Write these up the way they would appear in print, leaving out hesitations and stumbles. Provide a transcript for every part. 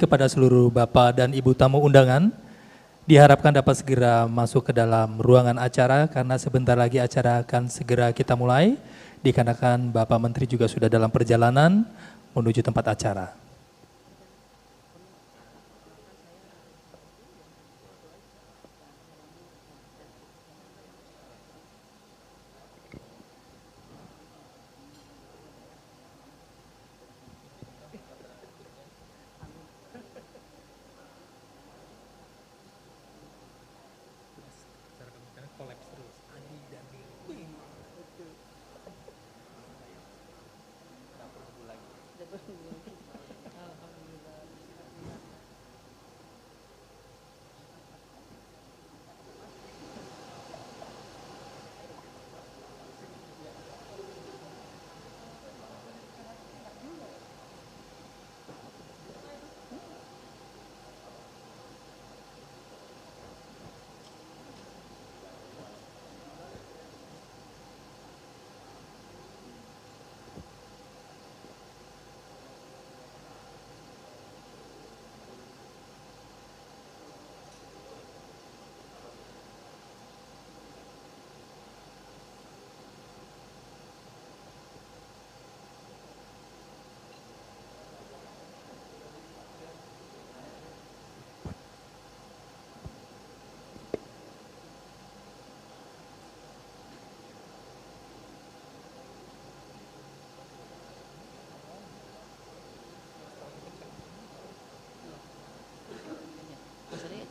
kepada seluruh Bapak dan Ibu tamu undangan. Diharapkan dapat segera masuk ke dalam ruangan acara karena sebentar lagi acara akan segera kita mulai. Dikarenakan Bapak Menteri juga sudah dalam perjalanan menuju tempat acara.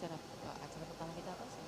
Acara pertama kita apa sih?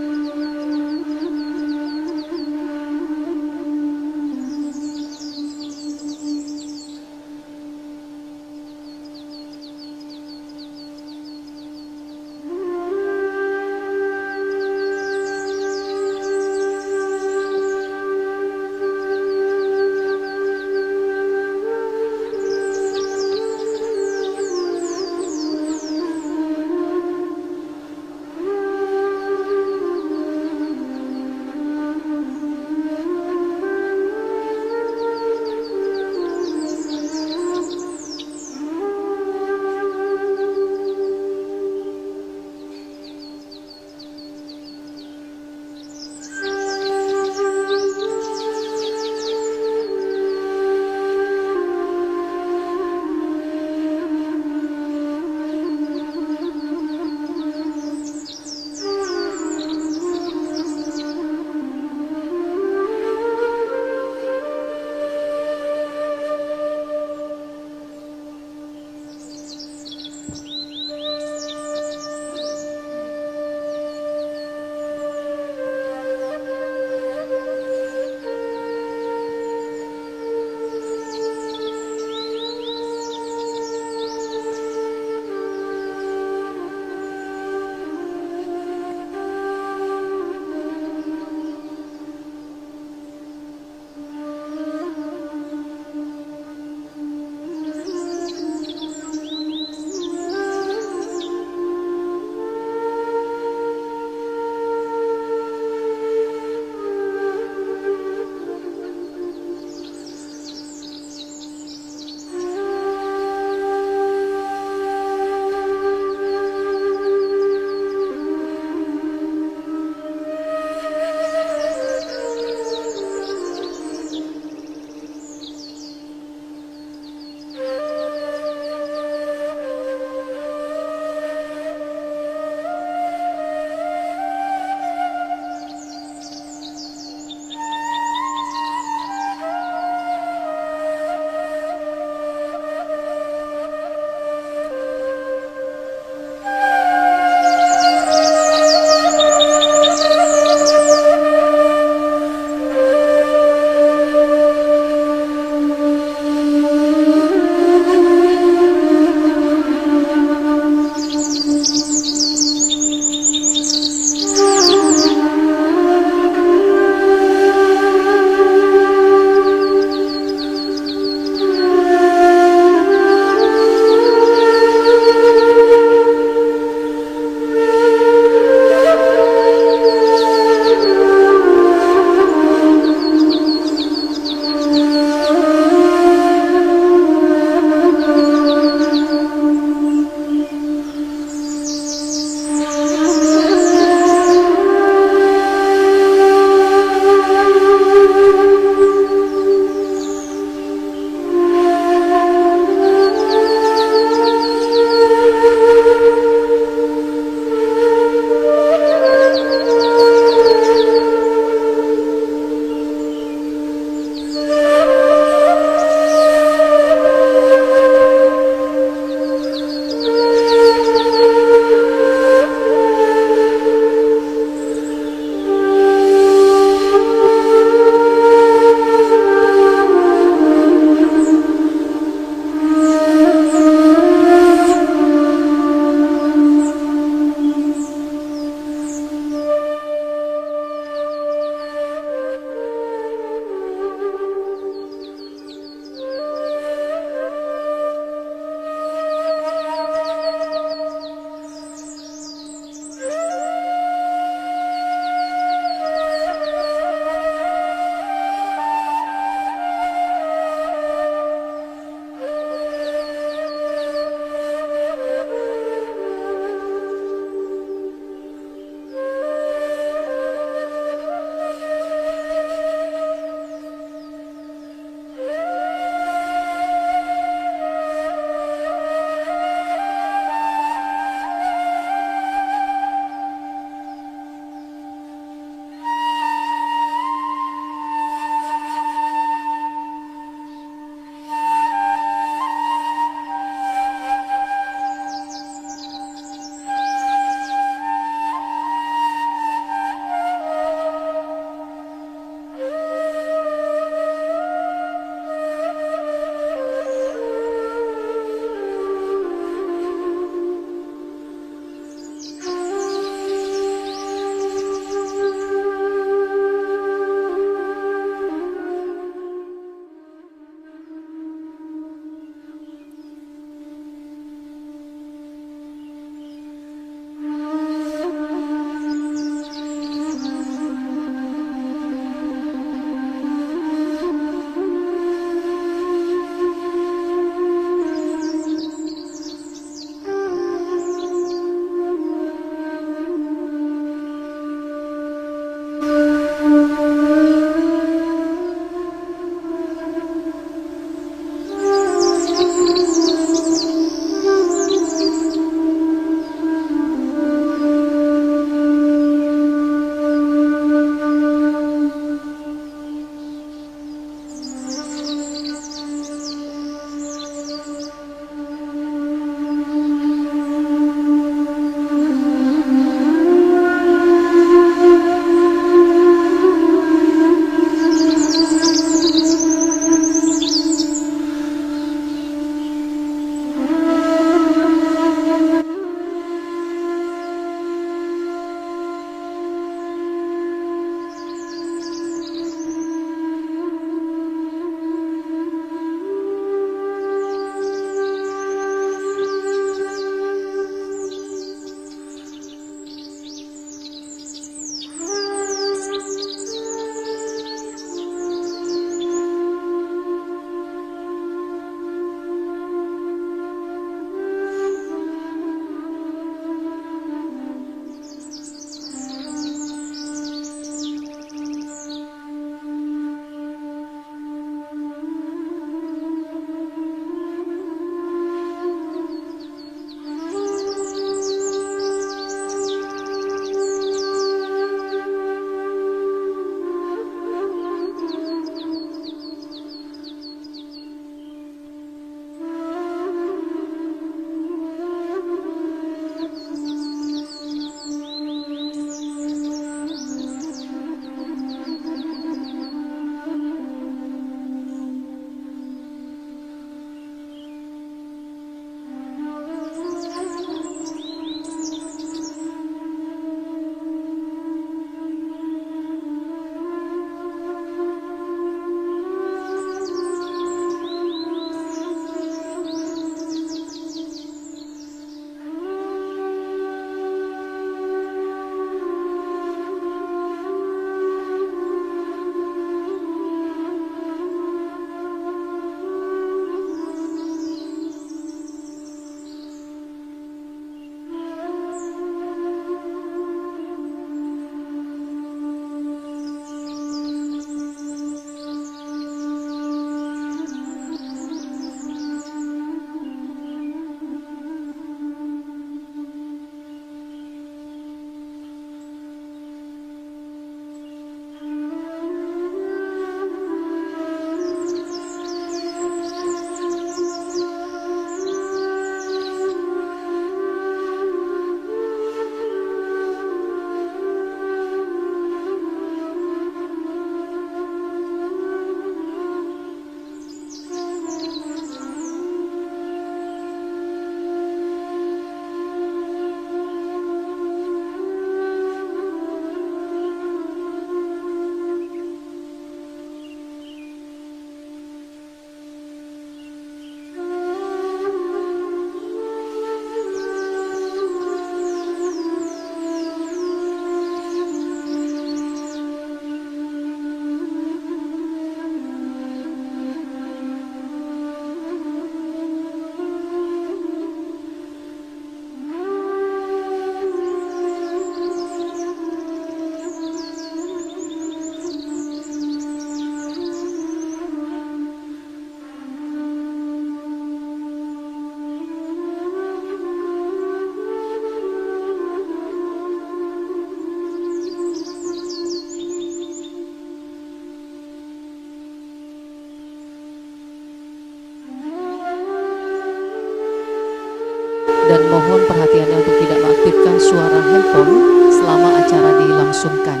suara handphone selama acara dilangsungkan.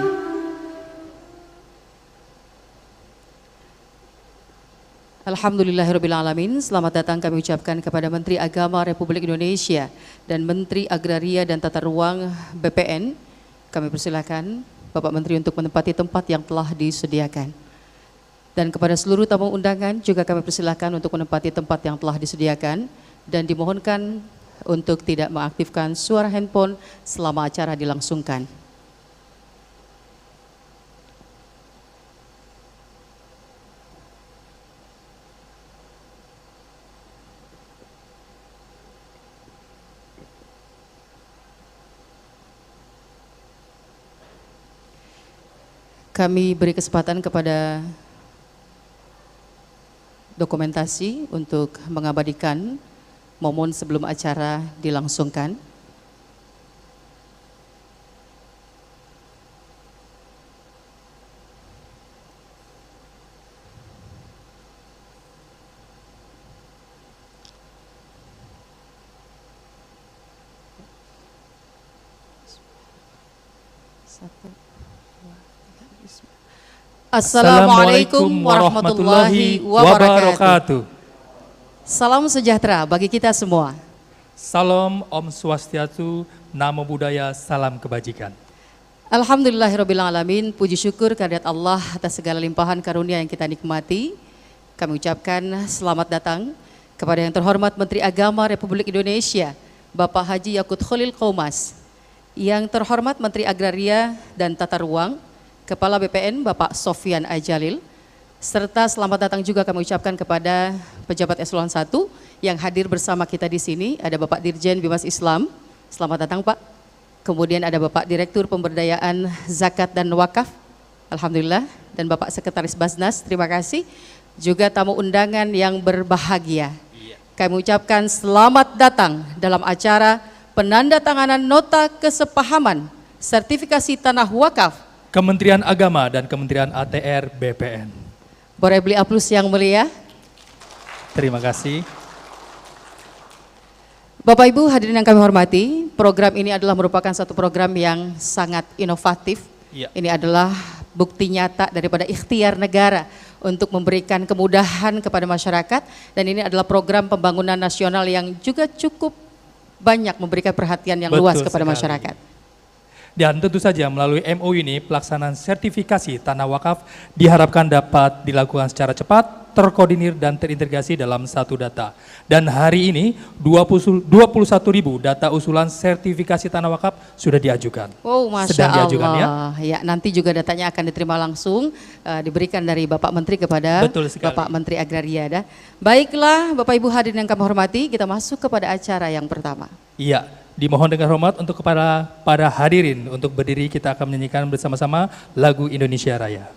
Alhamdulillahirrabbilalamin. Selamat datang kami ucapkan kepada Menteri Agama Republik Indonesia dan Menteri Agraria dan Tata Ruang BPN. Kami persilakan Bapak Menteri untuk menempati tempat yang telah disediakan. Dan kepada seluruh tamu undangan juga kami persilakan untuk menempati tempat yang telah disediakan dan dimohonkan untuk tidak mengaktifkan suara handphone selama acara dilangsungkan. Kami beri kesempatan kepada dokumentasi untuk mengabadikan momen sebelum acara dilangsungkan. Assalamualaikum warahmatullahi wabarakatuh. Salam sejahtera bagi kita semua. Salam Om Swastiastu, Namo Buddhaya, salam kebajikan. Alhamdulillahirrabbilalamin, puji syukur kehadirat Allah atas segala limpahan karunia yang kita nikmati. Kami ucapkan selamat datang kepada yang terhormat Menteri Agama Republik Indonesia, Bapak Haji Yakut Khalil Qaumas, yang terhormat Menteri Agraria dan Tata Ruang, Kepala BPN Bapak Sofyan Ajalil, serta selamat datang juga kami ucapkan kepada pejabat eselon 1 yang hadir bersama kita di sini. Ada Bapak Dirjen Bimas Islam, selamat datang Pak. Kemudian ada Bapak Direktur Pemberdayaan Zakat dan Wakaf, alhamdulillah, dan Bapak Sekretaris Basnas, terima kasih. Juga tamu undangan yang berbahagia. Kami ucapkan selamat datang dalam acara penandatanganan nota kesepahaman sertifikasi tanah wakaf Kementerian Agama dan Kementerian ATR BPN. Boleh beli aplaus yang mulia. Terima kasih. Bapak Ibu hadirin yang kami hormati, program ini adalah merupakan satu program yang sangat inovatif. Ya. Ini adalah bukti nyata daripada ikhtiar negara untuk memberikan kemudahan kepada masyarakat, dan ini adalah program pembangunan nasional yang juga cukup banyak memberikan perhatian yang luas kepada masyarakat. Dan tentu saja melalui MOU ini pelaksanaan sertifikasi tanah wakaf diharapkan dapat dilakukan secara cepat, terkoordinir dan terintegrasi dalam satu data. Dan hari ini 21.000 data usulan sertifikasi tanah wakaf sudah diajukan. Oh, Masya sedang Allah. diajukan ya. Ya, nanti juga datanya akan diterima langsung, diberikan dari Bapak Menteri kepada Bapak Menteri Agraria. Baiklah Bapak Ibu hadirin yang kami hormati, kita masuk kepada acara yang pertama. Iya, dimohon dengan hormat untuk kepada para hadirin untuk berdiri, kita akan menyanyikan bersama-sama lagu Indonesia Raya.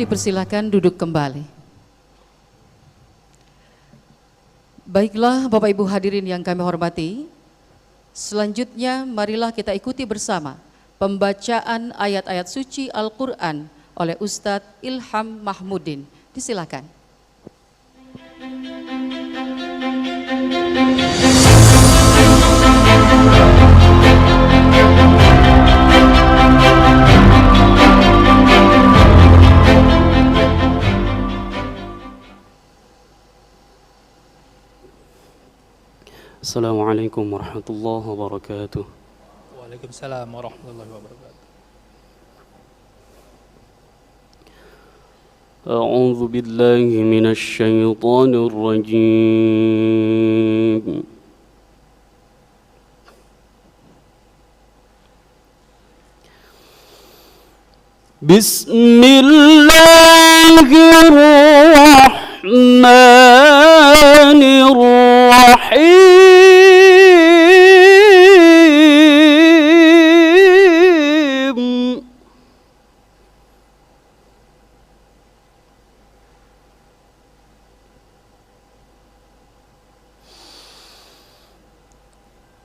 dipersilakan duduk kembali. Baiklah Bapak Ibu hadirin yang kami hormati, selanjutnya marilah kita ikuti bersama pembacaan ayat-ayat suci Al-Quran oleh Ustadz Ilham Mahmudin. Disilakan. Assalamualaikum warahmatullahi wabarakatuh. Waalaikumsalam warahmatullahi wabarakatuh. A'udzu billahi minasy syaithanir rajim. Bismillahirrahmanirrahim.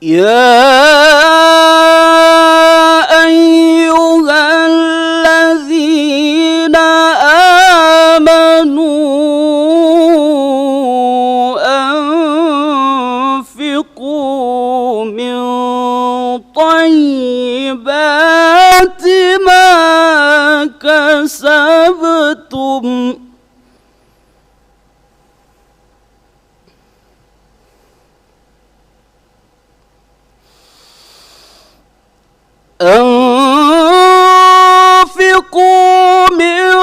Ya ayyuhalladzina amanu anfiqu min thayyibati ma kasabtum أنفقوا من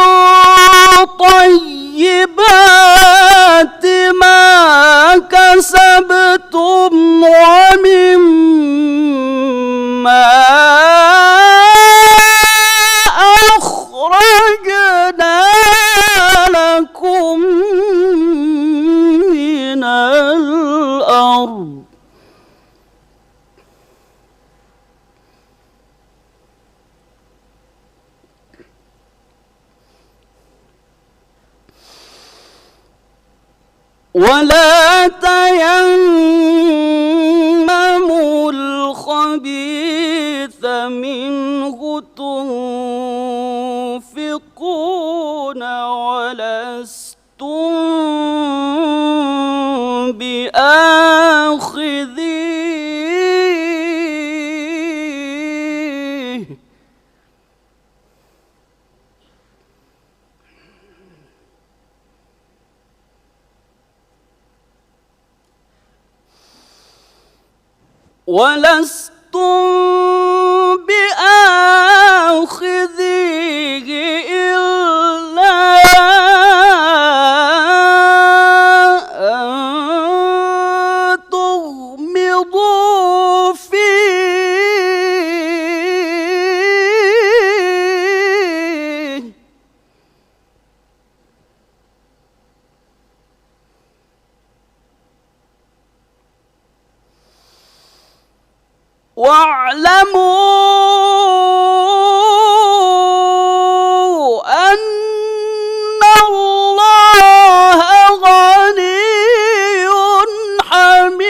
طيبات ما كسبتم ومما أخرجنا لكم من الأرض ولا تيمموا الخبيث منه تنفقون ولستم بآخذيه بآخذيه إلا أن تغمضوا فيه واعلموا أن الله غني حميد.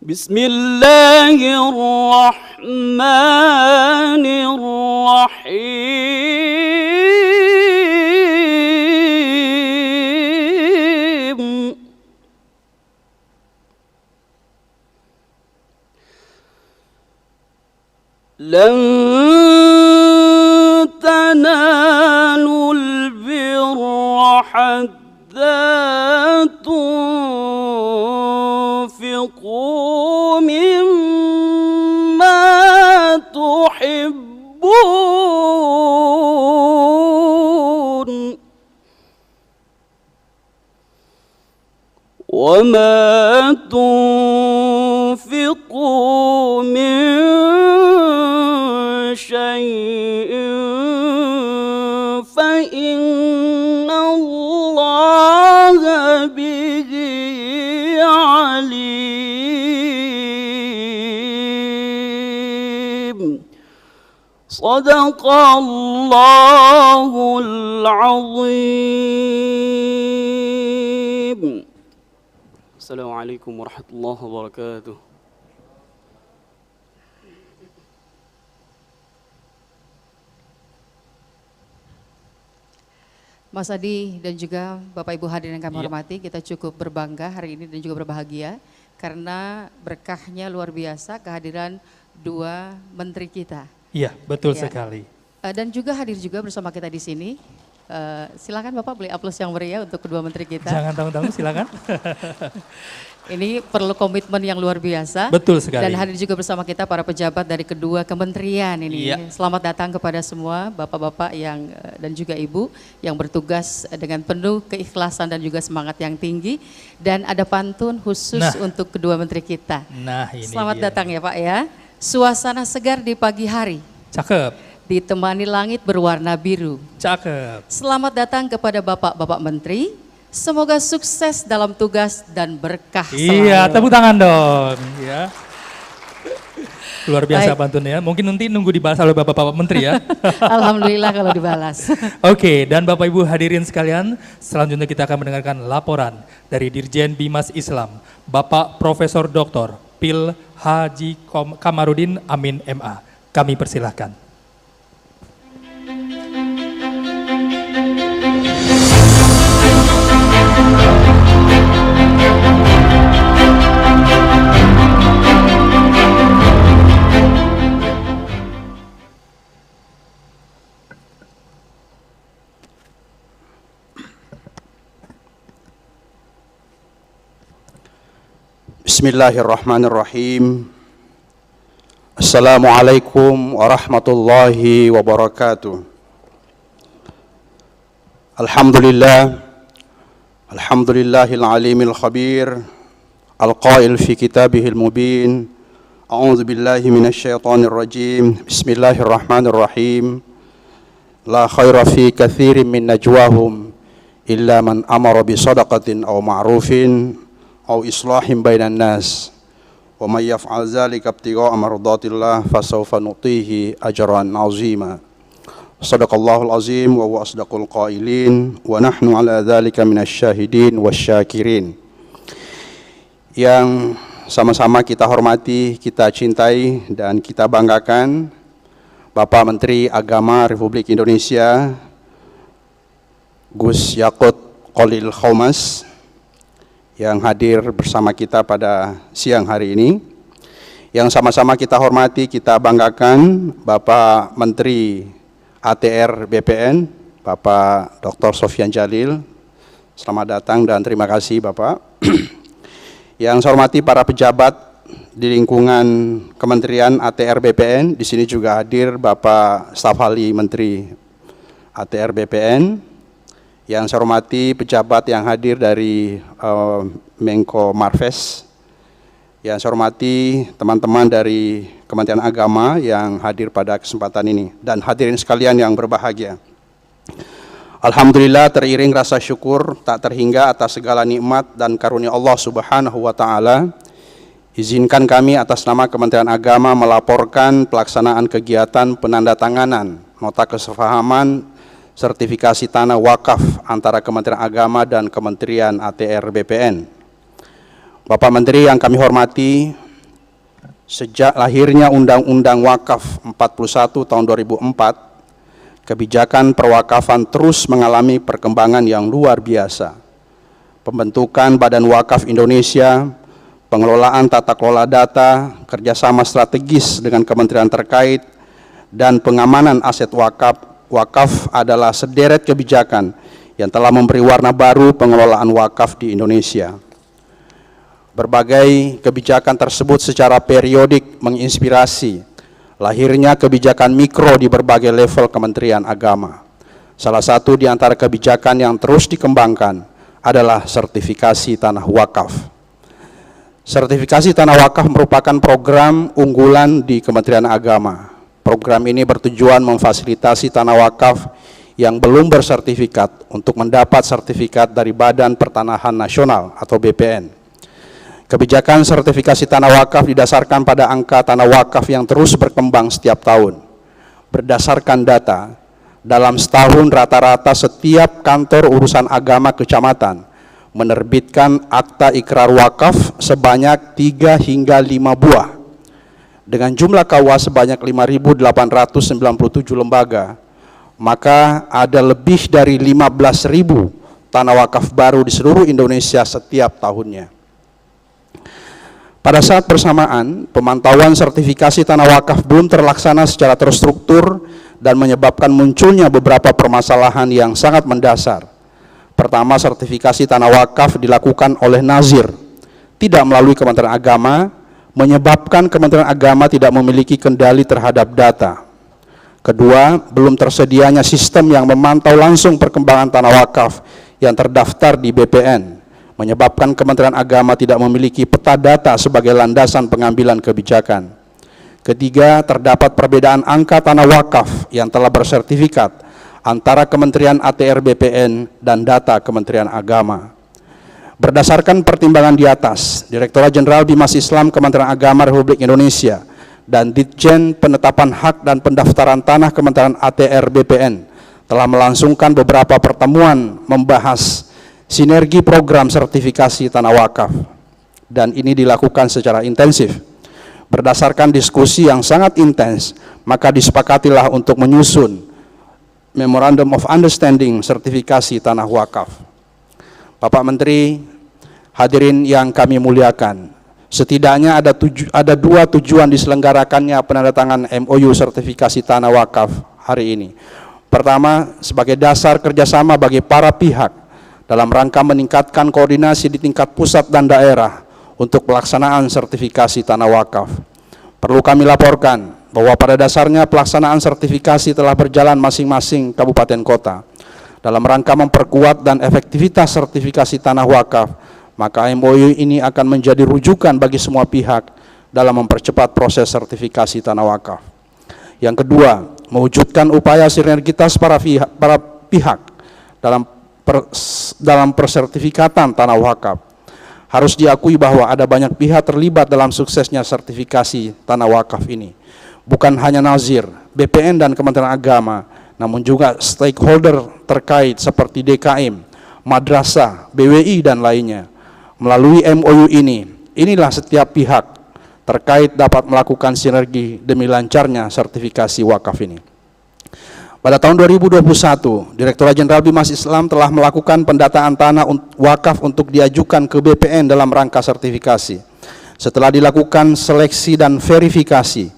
بسم الله الرحمن الرحيم. لن تنالوا البر حتى تنفقوا مما تحبون وما تنفقوا من شيء فإن الله صدق الله العظيم. السلام عليكم ورحمة الله وبركاته. Mas Adi dan juga Bapak Ibu hadirin yang kami hormati, kita cukup berbangga hari ini dan juga berbahagia karena berkahnya luar biasa kehadiran dua menteri kita. Iya, betul Ya. sekali. Dan juga hadir juga bersama kita di sini. Silakan Bapak beli aplaus yang meriah untuk kedua menteri kita. Jangan tanggung-tanggung, silakan. Ini perlu komitmen yang luar biasa. Betul sekali. Dan hadir juga bersama kita para pejabat dari kedua kementerian ini. Iya. Selamat datang kepada semua bapak-bapak yang dan juga ibu yang bertugas dengan penuh keikhlasan dan juga semangat yang tinggi. Dan ada pantun khusus untuk kedua menteri kita. Nah, ini Selamat dia. datang ya Pak ya. Suasana segar di pagi hari, Cakep, ditemani langit berwarna biru. cakep. Selamat datang kepada bapak-bapak menteri. Semoga sukses dalam tugas dan berkah selalu. Iya, tepuk tangan dong. Ya. Luar biasa Baik. pantunnya. Mungkin nanti nunggu dibalas oleh Bapak-Bapak Menteri ya. Alhamdulillah kalau dibalas. Oke, dan Bapak Ibu hadirin sekalian, selanjutnya kita akan mendengarkan laporan dari Dirjen Bimas Islam, Bapak Profesor Dr. Pil Haji Kamarudin Amin MA. Kami persilahkan. Bismillahirrahmanirrahim. Assalamualaikum warahmatullahi wabarakatuh. Alhamdulillahil alimil khabir, al-qail fi kitabihil mubin. A'udzu billahi minasyaitonir rajim. Bismillahirrahmanirrahim. La khaira fi katsirin min najwahum illa man amara bi shadaqatin aw ma'rufin aw islahin bainan nas wa may yaf'al dzalika ibtigha'a mardatillah fasawfa nutihi ajran 'azima. Shadaqallahul azim wa huwa asdaqul qailin wa nahnu 'ala dzalika minasy syahidin wasyakirin. Yang sama-sama kita hormati, kita cintai dan kita banggakan Bapak Menteri Agama Republik Indonesia Gus Yakut Khalil Qaumas yang hadir bersama kita pada siang hari ini. Yang sama-sama kita hormati, kita banggakan Bapak Menteri ATR BPN, Bapak Dr. Sofyan Jalil. Selamat datang dan terima kasih Bapak. Yang saya hormati para pejabat di lingkungan Kementerian ATR BPN, di sini juga hadir Bapak Staf Ahli Menteri ATR BPN. Yang saya hormati pejabat yang hadir dari Menko Marves. Yang saya hormati teman-teman dari Kementerian Agama yang hadir pada kesempatan ini. Dan hadirin sekalian yang berbahagia. Alhamdulillah teriring rasa syukur tak terhingga atas segala nikmat dan karunia Allah Subhanahu wa Ta'ala. Izinkan kami atas nama Kementerian Agama melaporkan pelaksanaan kegiatan penandatanganan nota kesepahaman sertifikasi tanah wakaf antara Kementerian Agama dan Kementerian ATR BPN. Bapak Menteri yang kami hormati, sejak lahirnya Undang-Undang Wakaf 41 tahun 2004, kebijakan perwakafan terus mengalami perkembangan yang luar biasa. Pembentukan Badan Wakaf Indonesia, pengelolaan tata kelola data, kerjasama strategis dengan kementerian terkait, dan pengamanan aset wakaf adalah sederet kebijakan yang telah memberi warna baru pengelolaan wakaf di Indonesia. Berbagai kebijakan tersebut secara periodik menginspirasi lahirnya kebijakan mikro di berbagai level Kementerian Agama. Salah satu di antara kebijakan yang terus dikembangkan adalah sertifikasi tanah wakaf. Sertifikasi tanah wakaf merupakan program unggulan di Kementerian Agama. Program ini bertujuan memfasilitasi tanah wakaf yang belum bersertifikat untuk mendapat sertifikat dari Badan Pertanahan Nasional atau BPN. Kebijakan sertifikasi tanah wakaf didasarkan pada angka tanah wakaf yang terus berkembang setiap tahun. Berdasarkan data, dalam setahun rata-rata setiap kantor urusan agama kecamatan menerbitkan akta ikrar wakaf sebanyak 3 hingga 5 buah. Dengan jumlah KUA sebanyak 5.897 lembaga, maka ada lebih dari 15.000 tanah wakaf baru di seluruh Indonesia setiap tahunnya. Pada saat bersamaan, pemantauan sertifikasi tanah wakaf belum terlaksana secara terstruktur dan menyebabkan munculnya beberapa permasalahan yang sangat mendasar. Pertama, sertifikasi tanah wakaf dilakukan oleh nazir, tidak melalui Kementerian Agama, menyebabkan Kementerian Agama tidak memiliki kendali terhadap data. Kedua, belum tersedianya sistem yang memantau langsung perkembangan tanah wakaf yang terdaftar di BPN, menyebabkan Kementerian Agama tidak memiliki peta data sebagai landasan pengambilan kebijakan. Ketiga, terdapat perbedaan angka tanah wakaf yang telah bersertifikat antara Kementerian ATR BPN dan data Kementerian Agama. Berdasarkan pertimbangan di atas, Direktorat Jenderal Bimas Islam Kementerian Agama Republik Indonesia dan Ditjen Penetapan Hak dan Pendaftaran Tanah Kementerian ATR BPN telah melangsungkan beberapa pertemuan membahas sinergi program sertifikasi tanah wakaf, dan ini dilakukan secara intensif. Berdasarkan diskusi yang sangat intens, maka disepakatilah untuk menyusun Memorandum of Understanding sertifikasi tanah wakaf. Bapak Menteri, hadirin yang kami muliakan, setidaknya ada 2 tujuan diselenggarakannya penandatangan MOU sertifikasi tanah wakaf hari ini. Pertama, sebagai dasar kerjasama bagi para pihak dalam rangka meningkatkan koordinasi di tingkat pusat dan daerah untuk pelaksanaan sertifikasi tanah wakaf. Perlu kami laporkan bahwa pada dasarnya pelaksanaan sertifikasi telah berjalan masing-masing kabupaten kota. Dalam rangka memperkuat dan efektivitas sertifikasi tanah wakaf, maka MOU ini akan menjadi rujukan bagi semua pihak dalam mempercepat proses sertifikasi tanah wakaf. Yang kedua, mewujudkan upaya sinergitas para pihak dalam persertifikatan tanah wakaf. Harus diakui bahwa ada banyak pihak terlibat dalam suksesnya sertifikasi tanah wakaf ini. Bukan hanya nazir, BPN dan Kementerian Agama, namun juga stakeholder terkait seperti DKM, madrasah, BWI dan lainnya. Melalui MOU ini, inilah setiap pihak terkait dapat melakukan sinergi demi lancarnya sertifikasi wakaf ini. Pada tahun 2021, Direktorat Jenderal Bimas Islam telah melakukan pendataan tanah wakaf untuk diajukan ke BPN dalam rangka sertifikasi. Setelah dilakukan seleksi dan verifikasi,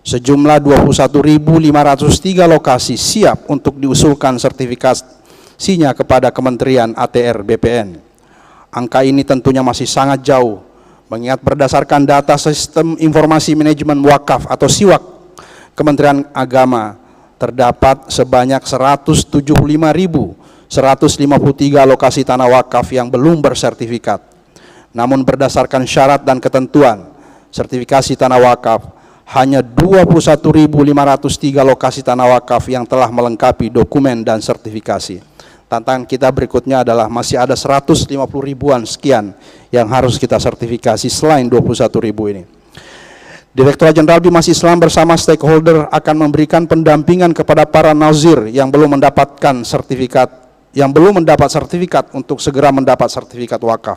sejumlah 21.503 lokasi siap untuk diusulkan sertifikasinya kepada Kementerian ATR BPN. Angka ini tentunya masih sangat jauh, mengingat berdasarkan data Sistem Informasi Manajemen Wakaf atau SIWAK Kementerian Agama, terdapat sebanyak 175.153 lokasi tanah wakaf yang belum bersertifikat. Namun berdasarkan syarat dan ketentuan sertifikasi tanah wakaf, hanya 21.503 lokasi tanah wakaf yang telah melengkapi dokumen dan sertifikasi. Tantangan kita berikutnya adalah masih ada 150 ribuan sekian yang harus kita sertifikasi selain 21.000 ini. Direktorat Jenderal Bimas Islam bersama stakeholder akan memberikan pendampingan kepada para nazir yang belum mendapat sertifikat untuk segera mendapat sertifikat wakaf.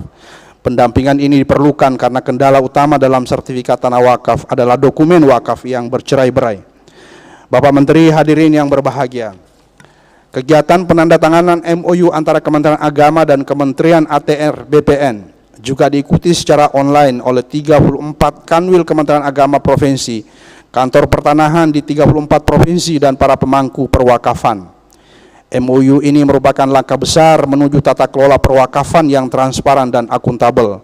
Pendampingan ini diperlukan karena kendala utama dalam sertifikat tanah wakaf adalah dokumen wakaf yang bercerai-berai. Bapak Menteri, hadirin yang berbahagia, kegiatan penandatanganan MOU antara Kementerian Agama dan Kementerian ATR BPN juga diikuti secara online oleh 34 Kanwil Kementerian Agama Provinsi, kantor pertanahan di 34 provinsi dan para pemangku perwakafan. MOU ini merupakan langkah besar menuju tata kelola perwakafan yang transparan dan akuntabel.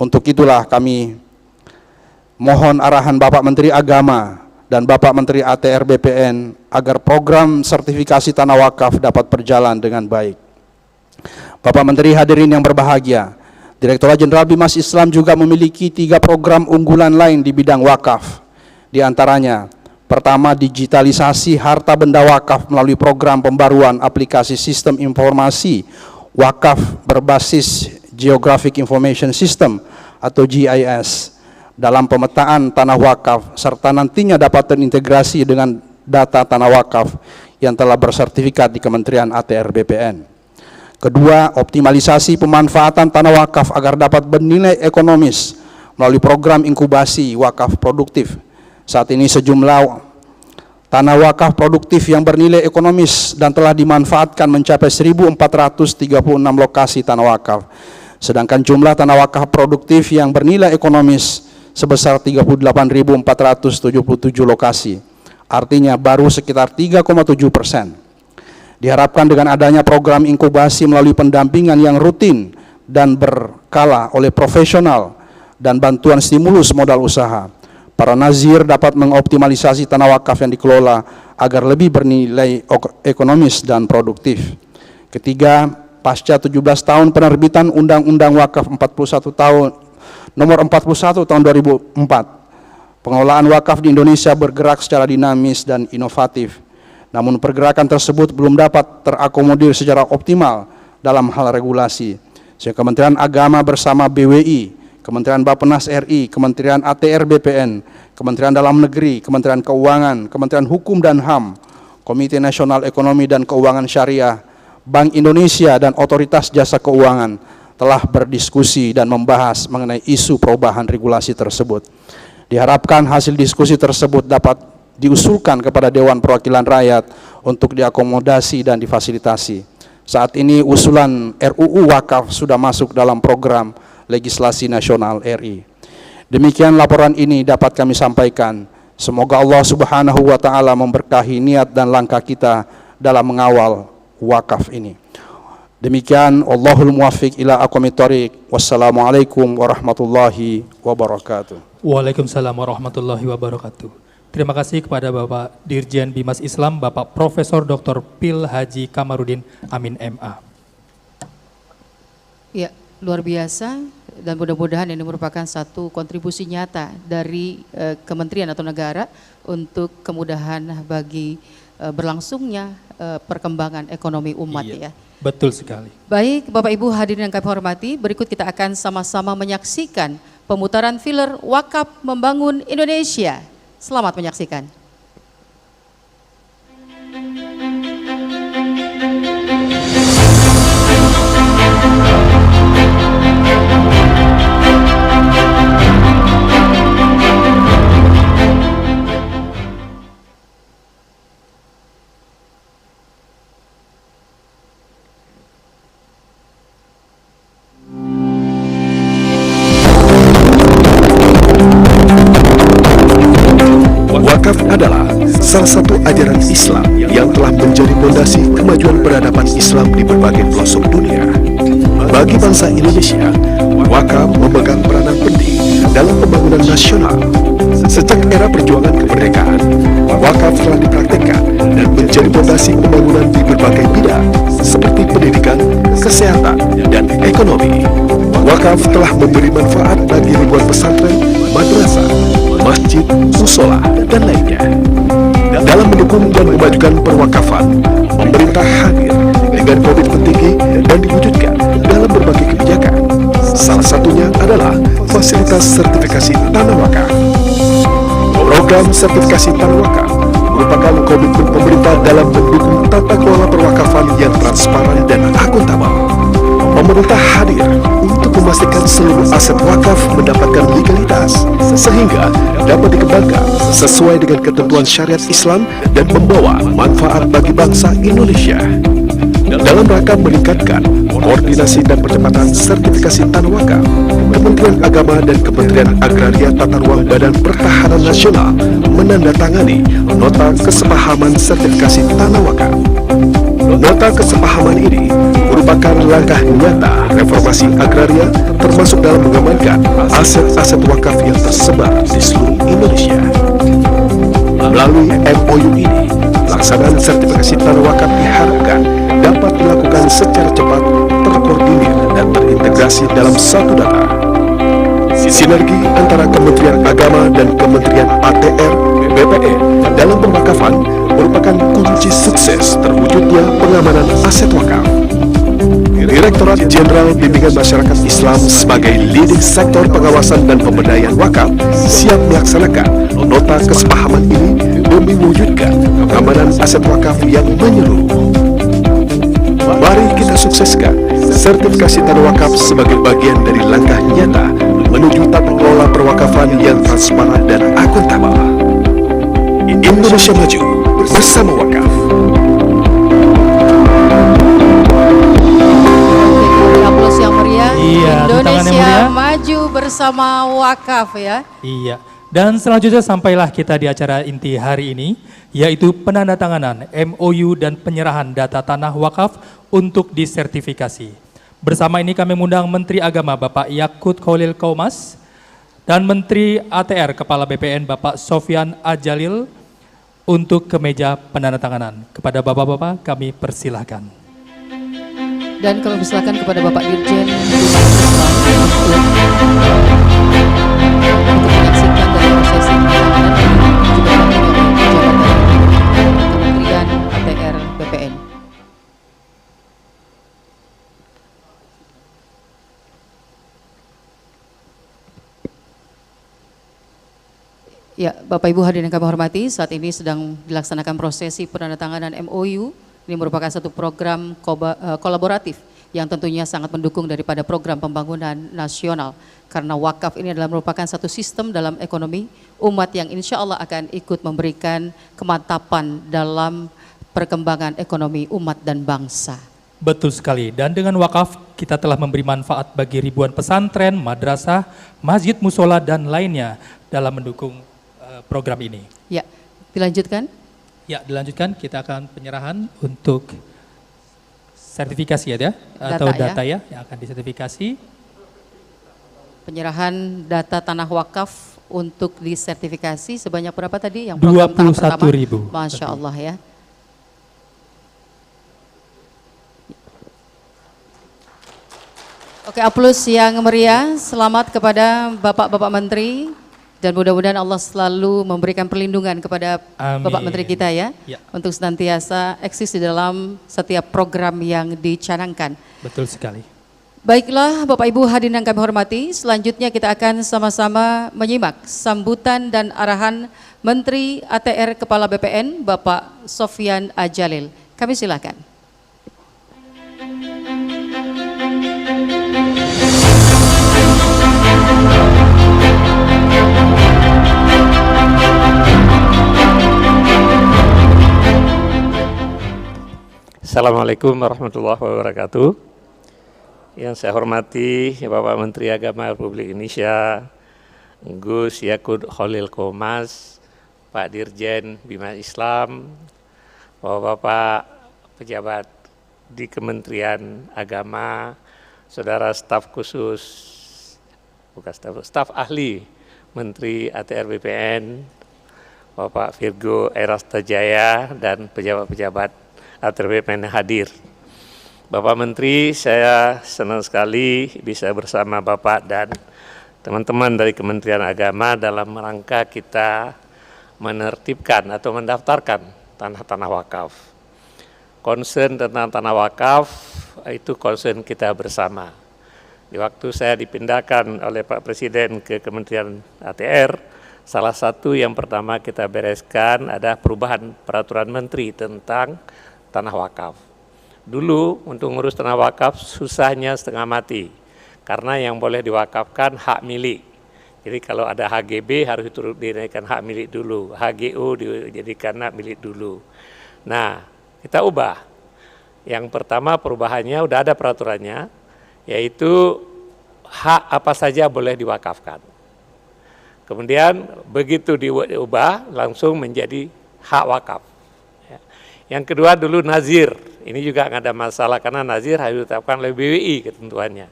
Untuk itulah kami mohon arahan Bapak Menteri Agama dan Bapak Menteri ATR BPN agar program sertifikasi tanah wakaf dapat berjalan dengan baik. Bapak Menteri, hadirin yang berbahagia, Direktorat Jenderal Bimas Islam juga memiliki 3 program unggulan lain di bidang wakaf. Di antaranya, pertama, digitalisasi harta benda wakaf melalui program pembaruan aplikasi sistem informasi wakaf berbasis Geographic Information System atau GIS dalam pemetaan tanah wakaf, serta nantinya dapat terintegrasi dengan data tanah wakaf yang telah bersertifikat di Kementerian ATR BPN. Kedua, optimalisasi pemanfaatan tanah wakaf agar dapat bernilai ekonomis melalui program inkubasi wakaf produktif. Saat ini sejumlah tanah wakaf produktif yang bernilai ekonomis dan telah dimanfaatkan mencapai 1.436 lokasi tanah wakaf. Sedangkan jumlah tanah wakaf produktif yang bernilai ekonomis sebesar 38.477 lokasi. Artinya baru sekitar 3,7%. Diharapkan dengan adanya program inkubasi melalui pendampingan yang rutin dan berkala oleh profesional dan bantuan stimulus modal usaha, para nazir dapat mengoptimalisasi tanah wakaf yang dikelola agar lebih bernilai ekonomis dan produktif. Ketiga, pasca 17 tahun penerbitan Undang-Undang Wakaf 41 tahun nomor 41 tahun 2004, pengelolaan wakaf di Indonesia bergerak secara dinamis dan inovatif. Namun pergerakan tersebut belum dapat terakomodir secara optimal dalam hal regulasi. Sehingga Kementerian Agama bersama BWI, Kementerian Bappenas RI, Kementerian ATR BPN, Kementerian Dalam Negeri, Kementerian Keuangan, Kementerian Hukum dan HAM, Komite Nasional Ekonomi dan Keuangan Syariah, Bank Indonesia dan Otoritas Jasa Keuangan telah berdiskusi dan membahas mengenai isu perubahan regulasi tersebut. Diharapkan hasil diskusi tersebut dapat diusulkan kepada Dewan Perwakilan Rakyat untuk diakomodasi dan difasilitasi. Saat ini usulan RUU Wakaf sudah masuk dalam program legislasi nasional RI. Demikian laporan ini dapat kami sampaikan. Semoga Allah Subhanahu wa taala memberkahi niat dan langkah kita dalam mengawal wakaf ini. Demikian, Allahul muwaffiq ila aqwamit thoriq. Wassalamualaikum warahmatullahi wabarakatuh. Waalaikumsalam warahmatullahi wabarakatuh. Terima kasih kepada Bapak Dirjen Bimas Islam, Bapak Profesor Dr. Pil Haji Kamarudin Amin MA. Ya, luar biasa, dan mudah-mudahan ini merupakan satu kontribusi nyata dari kementerian atau negara untuk kemudahan bagi berlangsungnya perkembangan ekonomi umat. Iya, ya. Betul sekali. Baik, Bapak Ibu hadirin yang kami hormati, berikut kita akan sama-sama menyaksikan pemutaran filler Wakaf Membangun Indonesia. Selamat menyaksikan. Wakaf adalah salah satu ajaran Islam yang telah menjadi fondasi kemajuan peradaban Islam di berbagai pelosok dunia. Bagi bangsa Indonesia, wakaf memegang peranan penting dalam pembangunan nasional. Sejak era perjuangan kemerdekaan, wakaf telah dipraktikkan dan menjadi fondasi pembangunan di berbagai bidang seperti pendidikan, kesehatan, dan ekonomi. Wakaf telah memberi manfaat bagi ribuan pesantren, madrasah, masjid, musola, dan lainnya. Dalam mendukung dan memajukan perwakafan, pemerintah hadir dengan komitmen tinggi dan diwujudkan dalam berbagai kebijakan. Salah satunya adalah fasilitas sertifikasi tanah wakaf. Program sertifikasi tanah wakaf merupakan komitmen pemerintah dalam mendukung tata kelola perwakafan yang transparan dan akuntabel. Pemerintah hadir untuk memastikan seluruh aset wakaf mendapatkan legalitas sehingga dapat dikembangkan sesuai dengan ketentuan syariat Islam dan membawa manfaat bagi bangsa Indonesia. Dalam rangka meningkatkan koordinasi dan percepatan sertifikasi tanah wakaf, Kementerian Agama dan Kementerian Agraria Tata Ruang Badan Pertahanan Nasional menandatangani nota kesepahaman sertifikasi tanah wakaf. Nota kesepahaman ini merupakan langkah nyata reformasi agraria termasuk dalam mengamankan aset-aset wakaf yang tersebar di seluruh Indonesia. Melalui MOU ini, pelaksanaan sertifikasi tanah wakaf diharapkan dapat dilakukan secara cepat, terkoordinir, dan terintegrasi dalam satu data. Sinergi antara Kementerian Agama dan Kementerian ATR BPN dalam perwakafan merupakan kunci sukses terwujudnya pengamanan aset wakaf. Direktorat Jenderal Bimbingan Masyarakat Islam sebagai leading sektor pengawasan dan pemberdayaan wakaf siap melaksanakan nota kesepahaman ini demi mewujudkan pengamanan aset wakaf yang menyeluruh. Mari kita sukseskan sertifikasi tanah wakaf sebagai bagian dari langkah nyata menuju tata kelola perwakafan yang transparan dan akuntabel. Indonesia maju bersama wakaf. Aplaus yang meriah. Iya, tepuk tangan yang Indonesia meriah. maju bersama wakaf ya. Iya. Dan selanjutnya sampailah kita di acara inti hari ini, yaitu penandatanganan MOU dan penyerahan data tanah wakaf untuk disertifikasi. Bersama ini kami mengundang Menteri Agama Bapak Yakut Kholil Qaumas dan Menteri ATR Kepala BPN Bapak Sofyan Ajalil untuk ke meja penandatanganan. Kepada Bapak-Bapak kami persilahkan. Dan kami persilakan kepada Bapak Dirjen untuk menyaksikan dari prosesi penandatanganan juga Kementerian ATR BPN. Ya, Bapak Ibu hadirin yang kami hormati, saat ini sedang dilaksanakan prosesi penandatanganan MOU. Ini merupakan satu program kolaboratif yang tentunya sangat mendukung daripada program pembangunan nasional. Karena wakaf ini adalah merupakan satu sistem dalam ekonomi umat yang insya Allah akan ikut memberikan kemantapan dalam perkembangan ekonomi umat dan bangsa. Betul sekali, dan dengan wakaf kita telah memberi manfaat bagi ribuan pesantren, madrasah, masjid, musola, dan lainnya dalam mendukung program ini. Ya, dilanjutkan. Ya, dilanjutkan kita akan penyerahan untuk sertifikasi ya, atau data ya yang akan disertifikasi. Penyerahan data tanah wakaf untuk disertifikasi sebanyak berapa tadi? Yang program tahap pertama? 21.000. Masya Allah ya. Oke, aplaus yang meriah. Selamat kepada Bapak-Bapak Menteri. Dan mudah-mudahan Allah selalu memberikan perlindungan kepada Amin. Bapak Menteri kita ya, Ya. untuk senantiasa eksis di dalam setiap program yang dicanangkan. Betul sekali. Baiklah Bapak Ibu hadirin yang kami hormati, selanjutnya kita akan sama-sama menyimak sambutan dan arahan Menteri ATR Kepala BPN Bapak Sofyan Ajalil. Kami silakan. Assalamualaikum warahmatullahi wabarakatuh. Yang saya hormati Bapak Menteri Agama Republik Indonesia, Gus Yakut Kholil Qaumas, Pak Dirjen Bimas Islam, Bapak-bapak pejabat di Kementerian Agama, saudara staf khusus, bukan staf ahli Menteri ATR BPN, Bapak Virgo Erastajaya, dan pejabat-pejabat ATR BPN hadir. Bapak Menteri, saya senang sekali bisa bersama Bapak dan teman-teman dari Kementerian Agama dalam rangka kita menertibkan atau mendaftarkan tanah-tanah wakaf. Concern tentang tanah wakaf itu concern kita bersama. Di waktu saya dipindahkan oleh Pak Presiden ke Kementerian ATR, salah satu yang pertama kita bereskan adalah perubahan peraturan menteri tentang tanah wakaf. Dulu untuk ngurus tanah wakaf susahnya setengah mati, karena yang boleh diwakafkan hak milik. Jadi kalau ada HGB harus dinaikkan hak milik dulu, HGU dijadikan hak milik dulu. Nah, kita ubah. Yang pertama perubahannya udah ada peraturannya, yaitu hak apa saja boleh diwakafkan. Kemudian begitu diubah langsung menjadi hak wakaf. Yang kedua dulu nazir, ini juga nggak ada masalah karena nazir harus ditetapkan oleh BWI ketentuannya.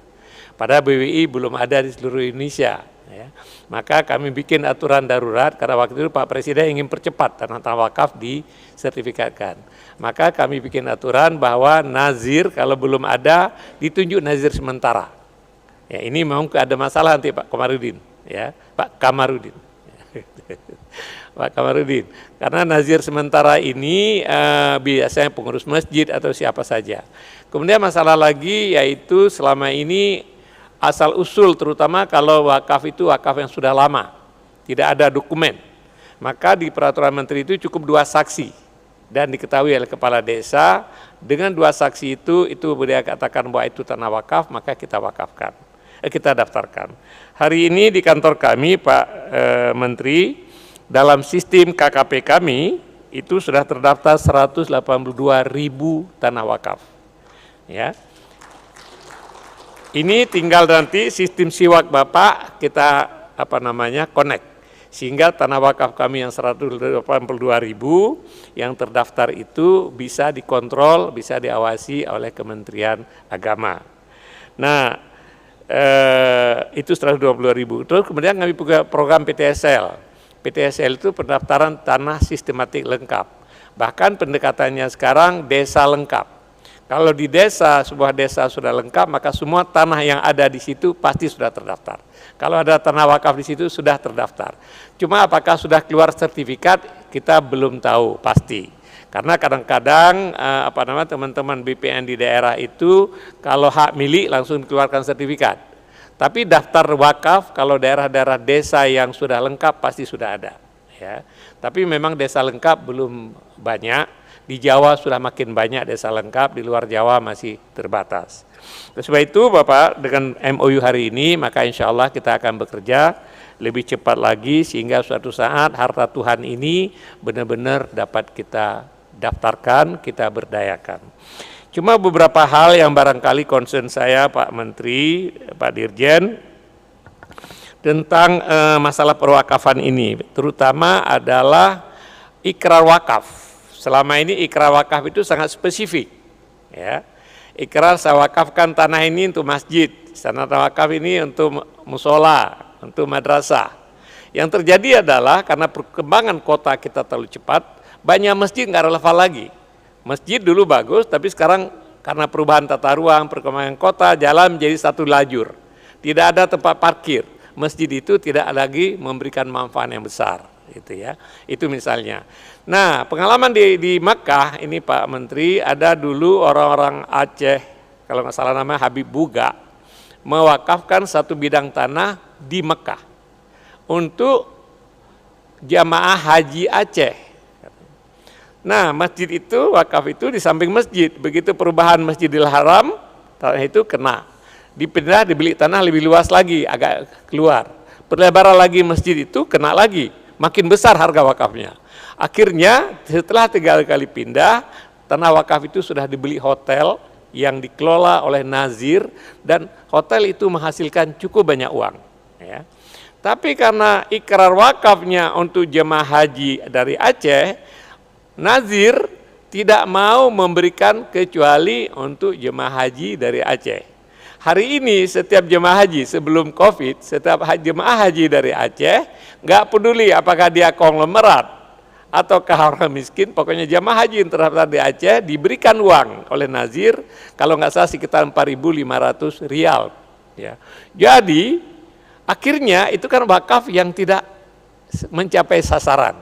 Padahal BWI belum ada di seluruh Indonesia. Ya. Maka kami bikin aturan darurat karena waktu itu Pak Presiden ingin percepat tanah-tanah wakaf disertifikatkan. Maka kami bikin aturan bahwa nazir kalau belum ada ditunjuk nazir sementara. Ya, ini memang ada masalah nanti Pak Kamarudin, ya Pak Kamarudin. Pak Kamarudin, karena nazir sementara ini biasanya pengurus masjid atau siapa saja. Kemudian masalah lagi yaitu selama ini asal usul terutama kalau wakaf itu wakaf yang sudah lama, tidak ada dokumen. Maka di peraturan menteri itu cukup 2 saksi dan diketahui oleh kepala desa. Dengan 2 saksi itu dia katakan bahwa itu tanah wakaf, maka kita wakafkan, kita daftarkan. Hari ini di kantor kami Pak Menteri, dalam sistem KKP kami itu sudah terdaftar 182.000 tanah wakaf. Ya. Ini tinggal nanti sistem siwak Bapak kita connect. Sehingga tanah wakaf kami yang 182.000 yang terdaftar itu bisa dikontrol, bisa diawasi oleh Kementerian Agama. Nah, itu 120.000. Terus kemudian kami punya program PTSL. PTSL itu pendaftaran tanah sistematik lengkap. Bahkan pendekatannya sekarang desa lengkap. Kalau di desa, sebuah desa sudah lengkap, maka semua tanah yang ada di situ pasti sudah terdaftar. Kalau ada tanah wakaf di situ sudah terdaftar. Cuma apakah sudah keluar sertifikat, kita belum tahu pasti. Karena kadang-kadang teman-teman BPN di daerah itu kalau hak milik langsung dikeluarkan sertifikat. Tapi daftar wakaf kalau daerah-daerah desa yang sudah lengkap pasti sudah ada. Ya. Tapi memang desa lengkap belum banyak. Di Jawa sudah makin banyak desa lengkap, di luar Jawa masih terbatas. Sebab itu Bapak, dengan MOU hari ini, maka insya Allah kita akan bekerja lebih cepat lagi sehingga suatu saat harta Tuhan ini benar-benar dapat kita daftarkan, kita berdayakan. Cuma beberapa hal yang barangkali concern saya Pak Menteri, Pak Dirjen, tentang masalah perwakafan ini, terutama adalah ikrar wakaf. Selama ini ikrar wakaf itu sangat spesifik. Ya. Ikrar saya wakafkan tanah ini untuk masjid, tanah wakaf ini untuk musola, untuk madrasah. Yang terjadi adalah karena perkembangan kota kita terlalu cepat, banyak masjid nggak relevan lagi. Masjid dulu bagus, tapi sekarang karena perubahan tata ruang, perkembangan kota, jalan menjadi satu lajur. Tidak ada tempat parkir. Masjid itu tidak lagi memberikan manfaat yang besar. Gitu ya. Itu misalnya. Nah, pengalaman di Mekah ini Pak Menteri, ada dulu orang-orang Aceh, kalau nggak salah namanya Habib Buga, mewakafkan satu bidang tanah di Mekah untuk jamaah haji Aceh. Nah, masjid itu, wakaf itu di samping masjid. Begitu perubahan Masjidil Haram, tanah itu kena. Dipindah, dibeli tanah lebih luas lagi, agak keluar. Perlebaran lagi masjid itu kena lagi. Makin besar harga wakafnya. Akhirnya setelah 3 kali pindah, tanah wakaf itu sudah dibeli hotel yang dikelola oleh nazir dan hotel itu menghasilkan cukup banyak uang. Ya. Tapi karena ikrar wakafnya untuk jemaah haji dari Aceh, nazir tidak mau memberikan kecuali untuk jemaah haji dari Aceh. Hari ini setiap jemaah haji sebelum COVID, setiap jemaah haji dari Aceh, nggak peduli apakah dia konglomerat ataukah orang miskin, pokoknya jemaah haji yang terdaftar di Aceh diberikan uang oleh nazir, kalau nggak salah sekitar 4.500 rial. Ya. Jadi akhirnya itu kan wakaf yang tidak mencapai sasaran.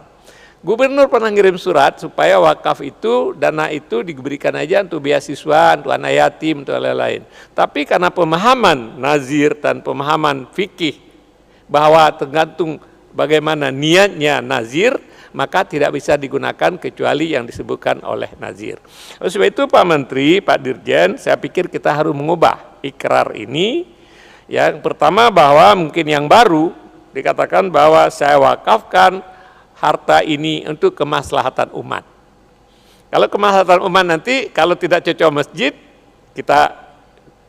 Gubernur pernah ngirim surat supaya wakaf itu, dana itu diberikan aja untuk beasiswa, untuk anak yatim, untuk lain-lain. Tapi karena pemahaman nazir dan pemahaman fikih bahwa tergantung bagaimana niatnya nazir, maka tidak bisa digunakan kecuali yang disebutkan oleh nazir. Oleh sebab itu Pak Menteri, Pak Dirjen, saya pikir kita harus mengubah ikrar ini. Yang pertama bahwa mungkin yang baru dikatakan bahwa saya wakafkan harta ini untuk kemaslahatan umat. Kalau kemaslahatan umat nanti, kalau tidak cocok masjid, kita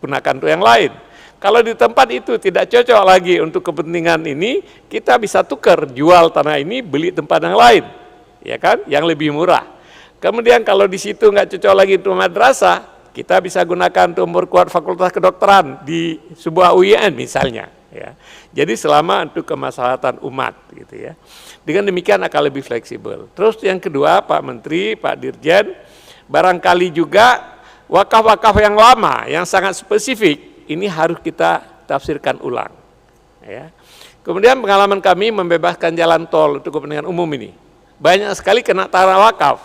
gunakan untuk yang lain. Kalau di tempat itu tidak cocok lagi untuk kepentingan ini, kita bisa tukar, jual tanah ini, beli tempat yang lain, ya kan, yang lebih murah. Kemudian kalau di situ nggak cocok lagi untuk madrasah, kita bisa gunakan untuk memperkuat fakultas kedokteran di sebuah UIN misalnya. Ya. Jadi selama untuk kemaslahatan umat, gitu ya. Dengan demikian akan lebih fleksibel. Terus yang kedua, Pak Menteri, Pak Dirjen, barangkali juga wakaf-wakaf yang lama, yang sangat spesifik, ini harus kita tafsirkan ulang. Ya. Kemudian pengalaman kami membebaskan jalan tol untuk kepentingan umum ini. Banyak sekali kena tanah wakaf.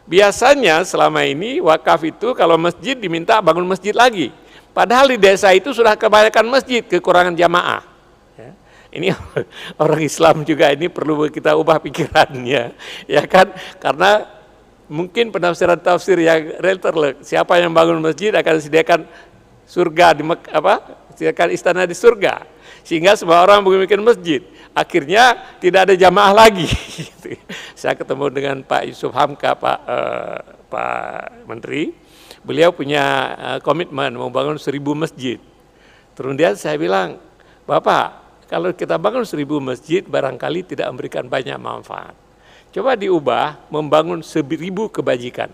Biasanya selama ini wakaf itu kalau masjid diminta bangun masjid lagi. Padahal di desa itu sudah kebanyakan masjid, kekurangan jamaah. Ya. Ini orang Islam juga ini perlu kita ubah pikirannya, ya kan? Karena mungkin penafsiran tafsir yang realtor, siapa yang bangun masjid akan disediakan surga di sediakan istana di surga, sehingga semua orang membuat masjid. Akhirnya tidak ada jamaah lagi. Saya ketemu dengan Pak Yusuf Hamka, Pak Menteri. Beliau punya komitmen membangun 1000 masjid. Kemudian saya bilang, Bapak, kalau kita bangun 1000 masjid barangkali tidak memberikan banyak manfaat. Coba diubah membangun 1000 kebajikan.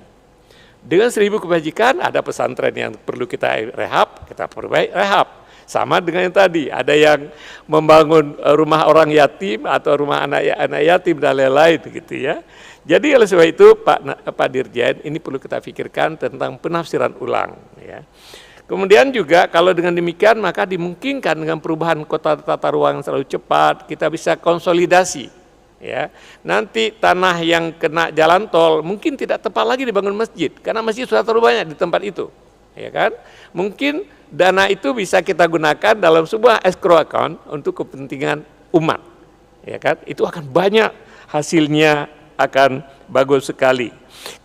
Dengan 1000 kebajikan ada pesantren yang perlu kita rehab, kita perbaiki rehab. Sama dengan yang tadi, ada yang membangun rumah orang yatim atau rumah anak yatim dan lain-lain gitu ya. Jadi oleh sebab itu Pak Dirjen, ini perlu kita pikirkan tentang penafsiran ulang ya. Kemudian juga kalau dengan demikian maka dimungkinkan dengan perubahan kota tata ruang yang selalu cepat, kita bisa konsolidasi ya. Nanti tanah yang kena jalan tol mungkin tidak tepat lagi dibangun masjid karena masjid sudah terlalu banyak di tempat itu. Ya kan? Mungkin dana itu bisa kita gunakan dalam sebuah escrow account untuk kepentingan umat. Ya kan? Itu akan banyak hasilnya, akan bagus sekali.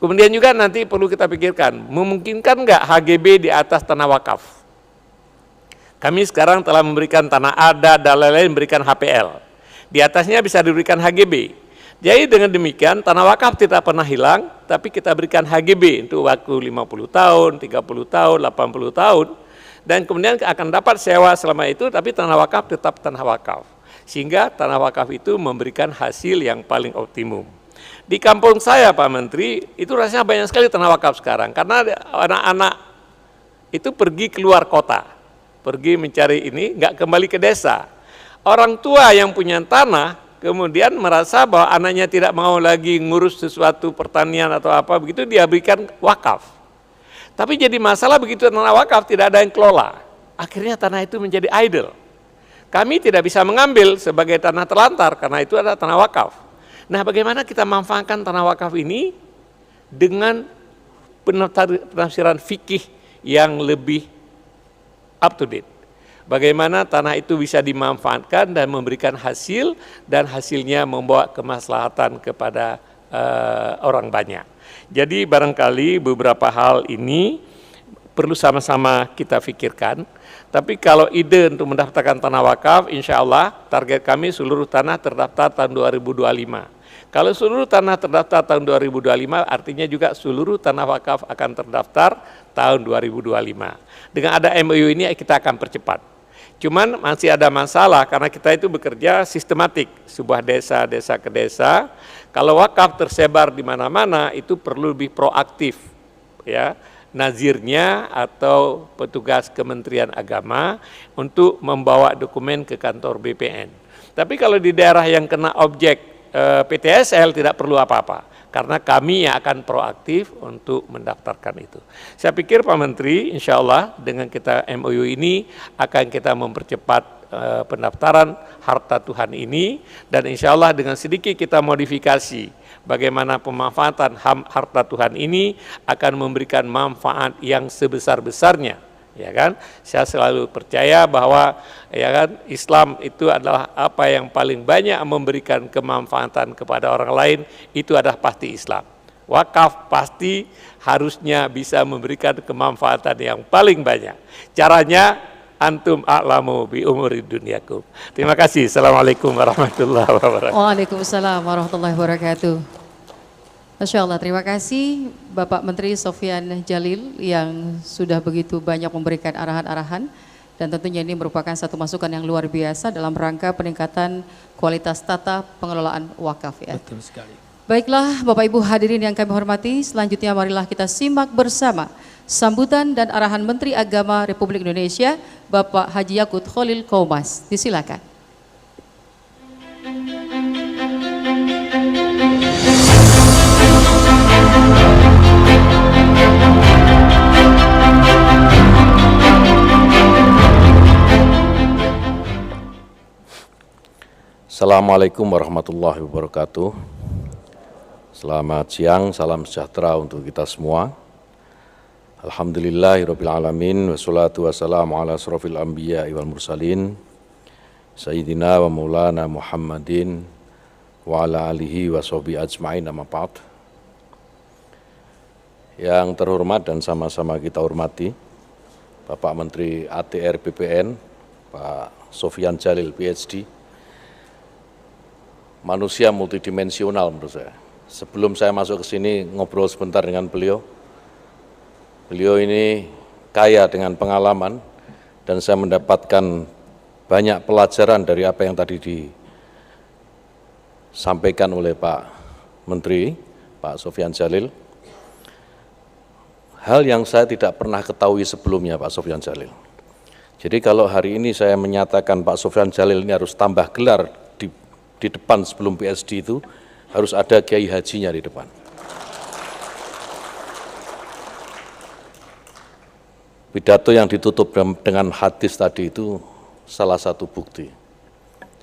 Kemudian juga nanti perlu kita pikirkan, memungkinkan nggak HGB di atas tanah wakaf? Kami sekarang telah memberikan tanah adat dan lain-lain, memberikan HPL. Di atasnya bisa diberikan HGB. Jadi dengan demikian tanah wakaf tidak pernah hilang, tapi kita berikan HGB untuk waktu 50 tahun, 30 tahun, 80 tahun. Dan kemudian akan dapat sewa selama itu, tapi tanah wakaf tetap tanah wakaf. Sehingga tanah wakaf itu memberikan hasil yang paling optimum. Di kampung saya Pak Menteri, itu rasanya banyak sekali tanah wakaf sekarang. Karena anak-anak itu pergi keluar kota, pergi mencari ini, nggak kembali ke desa. Orang tua yang punya tanah, kemudian merasa bahwa anaknya tidak mau lagi ngurus sesuatu pertanian atau apa, begitu dia berikan wakaf. Tapi jadi masalah begitu tanah wakaf tidak ada yang kelola. Akhirnya tanah itu menjadi idle. Kami tidak bisa mengambil sebagai tanah terlantar karena itu adalah tanah wakaf. Nah, bagaimana kita memanfaatkan tanah wakaf ini dengan penafsiran fikih yang lebih up to date. Bagaimana tanah itu bisa dimanfaatkan dan memberikan hasil dan hasilnya membawa kemaslahatan kepada orang banyak. Jadi barangkali beberapa hal ini perlu sama-sama kita pikirkan. Tapi kalau ide untuk mendaftarkan tanah wakaf, insya Allah target kami seluruh tanah terdaftar tahun 2025. Kalau seluruh tanah terdaftar tahun 2025, artinya juga seluruh tanah wakaf akan terdaftar tahun 2025. Dengan ada MOU ini kita akan percepat. Cuman masih ada masalah karena kita itu bekerja sistematik, sebuah desa ke desa. Kalau wakaf tersebar di mana-mana itu perlu lebih proaktif, ya. Nazirnya atau petugas Kementerian Agama untuk membawa dokumen ke kantor BPN. Tapi kalau di daerah yang kena objek PTSL tidak perlu apa-apa, karena kami yang akan proaktif untuk mendaftarkan itu. Saya pikir Pak Menteri, insya Allah dengan kita MOU ini akan kita mempercepat pendaftaran harta Tuhan ini, dan insya Allah dengan sedikit kita modifikasi bagaimana pemanfaatan harta Tuhan ini akan memberikan manfaat yang sebesar-besarnya. Ya kan, saya selalu percaya bahwa ya kan Islam itu adalah apa yang paling banyak memberikan kemanfaatan kepada orang lain, itu adalah pasti Islam. Wakaf pasti harusnya bisa memberikan kemanfaatan yang paling banyak. Caranya antum a'lamu bi umuri dunyakum. Terima kasih. Assalamualaikum warahmatullahi wabarakatuh. Waalaikumsalam warahmatullahi wabarakatuh. Masya Allah, terima kasih Bapak Menteri Sofyan Djalil yang sudah begitu banyak memberikan arahan-arahan, dan tentunya ini merupakan satu masukan yang luar biasa dalam rangka peningkatan kualitas tata pengelolaan wakaf ya. Betul sekali. Baiklah Bapak Ibu hadirin yang kami hormati, selanjutnya marilah kita simak bersama sambutan dan arahan Menteri Agama Republik Indonesia Bapak Haji Yakut Kholil Qoumas. Disilakan. Assalamualaikum warahmatullahi wabarakatuh. Selamat siang, salam sejahtera untuk kita semua. Alhamdulillahirabbil alamin, wassalatu wassalamu ala asrofil anbiya wal mursalin, Sayyidina wa maulana Muhammadin wa ala alihi wa sahbihi ajma'in, amma ba'd. Yang terhormat dan sama-sama kita hormati Bapak Menteri ATR BPN, Pak Sofyan Djalil PhD, manusia multidimensional menurut saya. Sebelum saya masuk ke sini ngobrol sebentar dengan beliau. Beliau ini kaya dengan pengalaman dan saya mendapatkan banyak pelajaran dari apa yang tadi disampaikan oleh Pak Menteri, Pak Sofyan Djalil. Hal yang saya tidak pernah ketahui sebelumnya, Pak Sofyan Djalil. Jadi kalau hari ini saya menyatakan Pak Sofyan Djalil ini harus tambah gelar di depan sebelum PhD itu, harus ada kiai hajinya di depan. Pidato yang ditutup dengan hadis tadi itu salah satu bukti.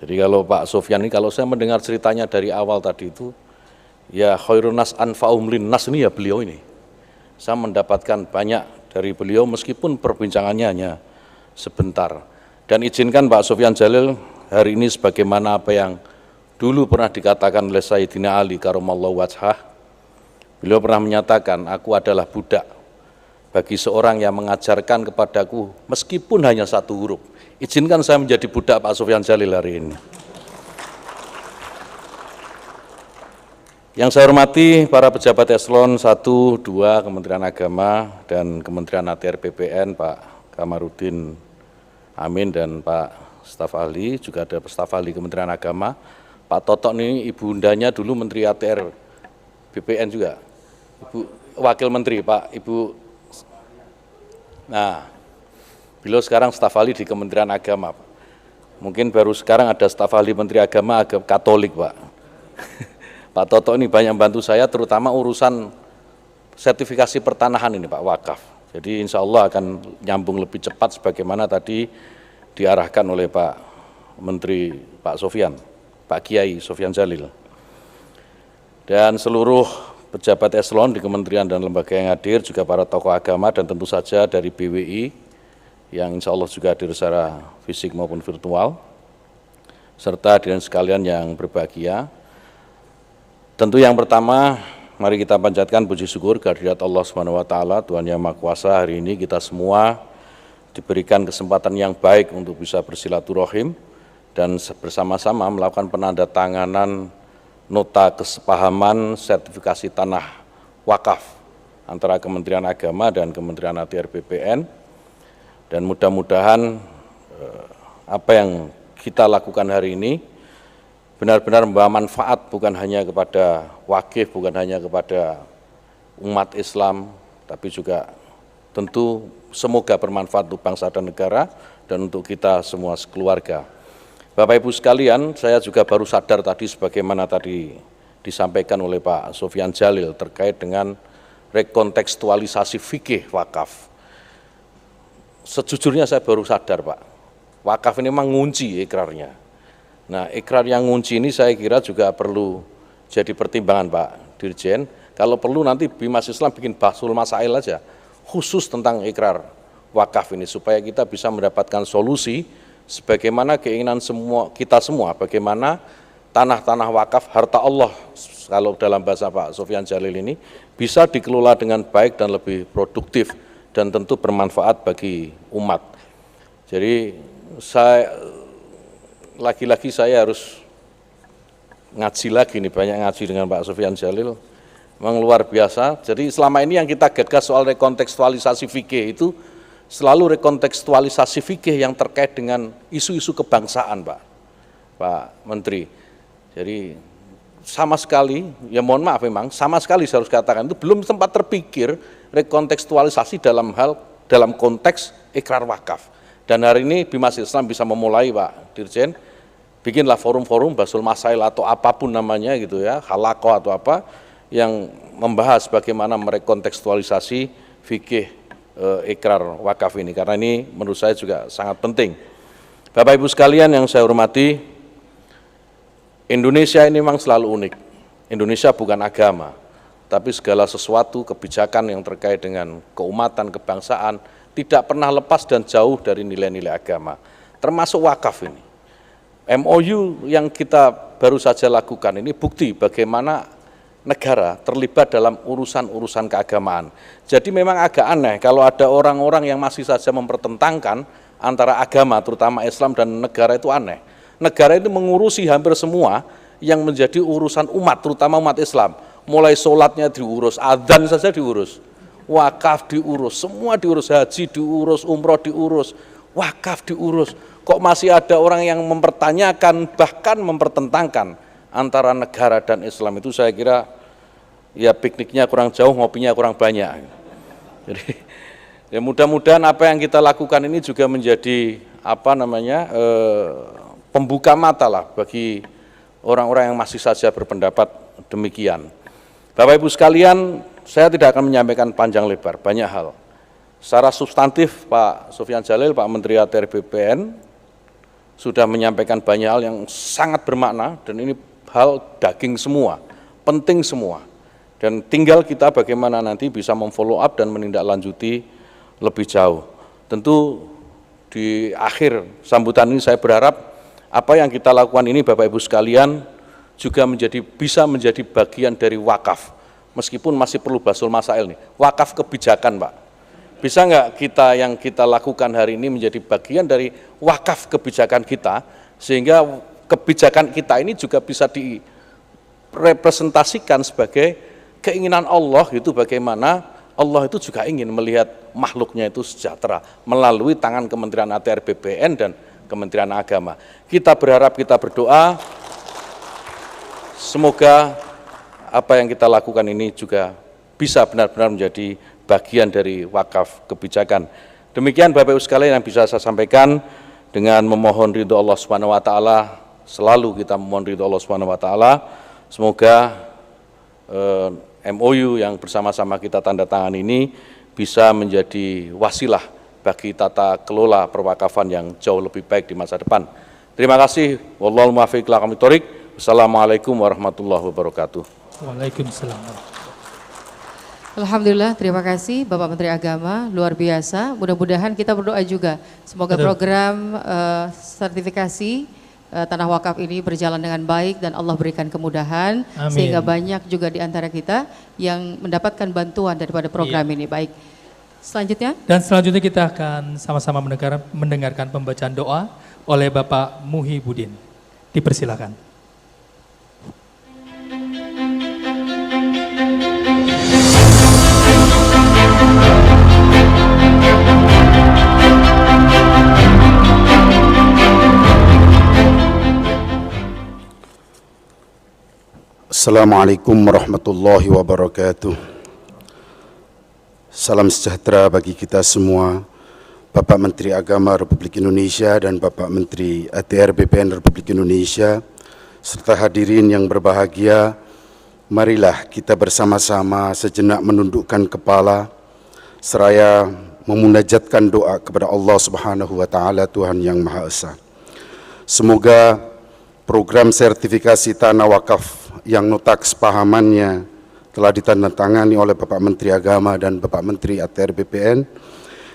Jadi kalau Pak Sofyan ini, kalau saya mendengar ceritanya dari awal tadi itu, ya khairun nas anfa'uhum linnas, ini ya beliau ini. Saya mendapatkan banyak dari beliau meskipun perbincangannya hanya sebentar. Dan izinkan Pak Sofyan Djalil hari ini sebagaimana apa yang dulu pernah dikatakan oleh Sayyidina Ali karamallahu wajhah. Beliau pernah menyatakan, aku adalah budak bagi seorang yang mengajarkan kepadaku meskipun hanya satu huruf. Izinkan saya menjadi budak Pak Sofyan Djalil hari ini. Yang saya hormati para pejabat eselon 1, 2 Kementerian Agama dan Kementerian ATR BPN, Pak Kamarudin Amin dan Pak staf ahli, juga ada staf ahli Kementerian Agama. Pak Totok ini ibu undanya dulu Menteri ATR BPN juga. Ibu Wakil Menteri, Pak, Ibu. Nah, beliau sekarang staf ahli di Kementerian Agama. Mungkin baru sekarang ada staf ahli Menteri Agama agak Katolik, Pak. Pak Toto ini banyak membantu saya, terutama urusan sertifikasi pertanahan ini, Pak, wakaf. Jadi insya Allah akan nyambung lebih cepat sebagaimana tadi diarahkan oleh Pak Menteri, Pak Sofyan, Pak Kiai Sofyan Djalil. Dan seluruh pejabat eselon di kementerian dan lembaga yang hadir, juga para tokoh agama dan tentu saja dari BWI yang insya Allah juga hadir secara fisik maupun virtual, serta hadirin sekalian yang berbahagia. Tentu yang pertama, mari kita panjatkan puji syukur kehadirat Allah SWT, Tuhan Yang Maha Kuasa. Hari ini kita semua diberikan kesempatan yang baik untuk bisa bersilaturahim dan bersama-sama melakukan penandatanganan nota kesepahaman sertifikasi tanah wakaf antara Kementerian Agama dan Kementerian ATR BPN, dan mudah-mudahan apa yang kita lakukan hari ini benar-benar membawa manfaat bukan hanya kepada wakif, bukan hanya kepada umat Islam, tapi juga tentu semoga bermanfaat untuk bangsa dan negara dan untuk kita semua sekeluarga. Bapak Ibu sekalian, saya juga baru sadar tadi sebagaimana tadi disampaikan oleh Pak Sofyan Djalil terkait dengan rekontekstualisasi fikih wakaf. Sejujurnya saya baru sadar, Pak, wakaf ini memang ngunci ikrarnya. Nah, ikrar yang ngunci ini saya kira juga perlu jadi pertimbangan, Pak Dirjen. Kalau perlu nanti Bimas Islam bikin bahsul masail aja khusus tentang ikrar wakaf ini supaya kita bisa mendapatkan solusi sebagaimana keinginan kita semua, bagaimana tanah-tanah wakaf, harta Allah, kalau dalam bahasa Pak Sofyan Djalil ini, bisa dikelola dengan baik dan lebih produktif dan tentu bermanfaat bagi umat. Jadi lagi-lagi saya harus ngaji lagi nih, banyak ngaji dengan Pak Sofyan Djalil, memang luar biasa. Jadi selama ini yang kita gagas soal rekontekstualisasi fikih itu selalu rekontekstualisasi fikih yang terkait dengan isu-isu kebangsaan, Pak Menteri. Jadi sama sekali, ya mohon maaf memang, sama sekali saya harus katakan itu belum sempat terpikir rekontekstualisasi dalam konteks ikrar wakaf. Dan hari ini Bimas Islam bisa memulai, Pak Dirjen, bikinlah forum-forum bahsul masail atau apapun namanya gitu ya, halaqah atau apa, yang membahas bagaimana merekontekstualisasi fikih ikrar wakaf ini, karena ini menurut saya juga sangat penting. Bapak Ibu sekalian yang saya hormati, Indonesia ini memang selalu unik. Indonesia bukan agama, tapi segala sesuatu kebijakan yang terkait dengan keumatan, kebangsaan tidak pernah lepas dan jauh dari nilai-nilai agama, termasuk wakaf ini. MOU yang kita baru saja lakukan ini bukti bagaimana negara terlibat dalam urusan-urusan keagamaan. Jadi memang agak aneh kalau ada orang-orang yang masih saja mempertentangkan antara agama, terutama Islam dan negara, itu aneh. Negara itu mengurusi hampir semua yang menjadi urusan umat, terutama umat Islam. Mulai sholatnya diurus, adzan saja diurus, wakaf diurus, semua diurus, haji diurus, umroh diurus, wakaf diurus. Kok masih ada orang yang mempertanyakan, bahkan mempertentangkan antara negara dan Islam? Itu saya kira ya pikniknya kurang jauh, ngopinya kurang banyak. Jadi ya mudah-mudahan apa yang kita lakukan ini juga menjadi pembuka mata lah bagi orang-orang yang masih saja berpendapat demikian. Bapak Ibu sekalian, saya tidak akan menyampaikan panjang lebar, banyak hal. Secara substantif Pak Sofyan Djalil, Pak Menteri ATR BPN, sudah menyampaikan banyak hal yang sangat bermakna, dan ini hal daging semua, penting semua. Dan tinggal kita bagaimana nanti bisa memfollow up dan menindaklanjuti lebih jauh. Tentu di akhir sambutan ini saya berharap apa yang kita lakukan ini Bapak Ibu sekalian juga bisa menjadi bagian dari wakaf. Meskipun masih perlu basul masail nih, wakaf kebijakan Pak. Bisa nggak yang kita lakukan hari ini menjadi bagian dari wakaf kebijakan kita, sehingga kebijakan kita ini juga bisa direpresentasikan sebagai keinginan Allah, itu bagaimana Allah itu juga ingin melihat makhluknya itu sejahtera melalui tangan Kementerian ATR BPN dan Kementerian Agama. Kita berharap, kita berdoa, semoga apa yang kita lakukan ini juga bisa benar-benar menjadi bagian dari wakaf kebijakan. Demikian Bapak Ibu sekalian yang bisa saya sampaikan, dengan memohon ridho Allah Subhanahu wa taala. Selalu kita memohon ridho Allah Subhanahu wa taala. Semoga MOU yang bersama-sama kita tanda tangan ini bisa menjadi wasilah bagi tata kelola perwakafan yang jauh lebih baik di masa depan. Terima kasih. Wallahul muwaffiq ila aqwamit thoriq. Wassalamualaikum warahmatullahi wabarakatuh. Waalaikumsalam. Alhamdulillah, terima kasih Bapak Menteri Agama, luar biasa. Mudah-mudahan kita berdoa juga, semoga program sertifikasi tanah wakaf ini berjalan dengan baik dan Allah berikan kemudahan. Amin. Sehingga banyak juga di antara kita yang mendapatkan bantuan daripada program ini. Baik, selanjutnya. Dan selanjutnya kita akan sama-sama mendengarkan pembacaan doa oleh Bapak Muhibudin. Dipersilakan. Assalamualaikum warahmatullahi wabarakatuh. Salam sejahtera bagi kita semua, Bapak Menteri Agama Republik Indonesia dan Bapak Menteri ATR BPN Republik Indonesia, serta hadirin yang berbahagia. Marilah kita bersama-sama sejenak menundukkan kepala, seraya memunajatkan doa kepada Allah Subhanahu wa taala, Tuhan yang Maha Esa. Semoga program sertifikasi tanah wakaf yang nota kesepahamannya telah ditandatangani oleh Bapak Menteri Agama dan Bapak Menteri ATR BPN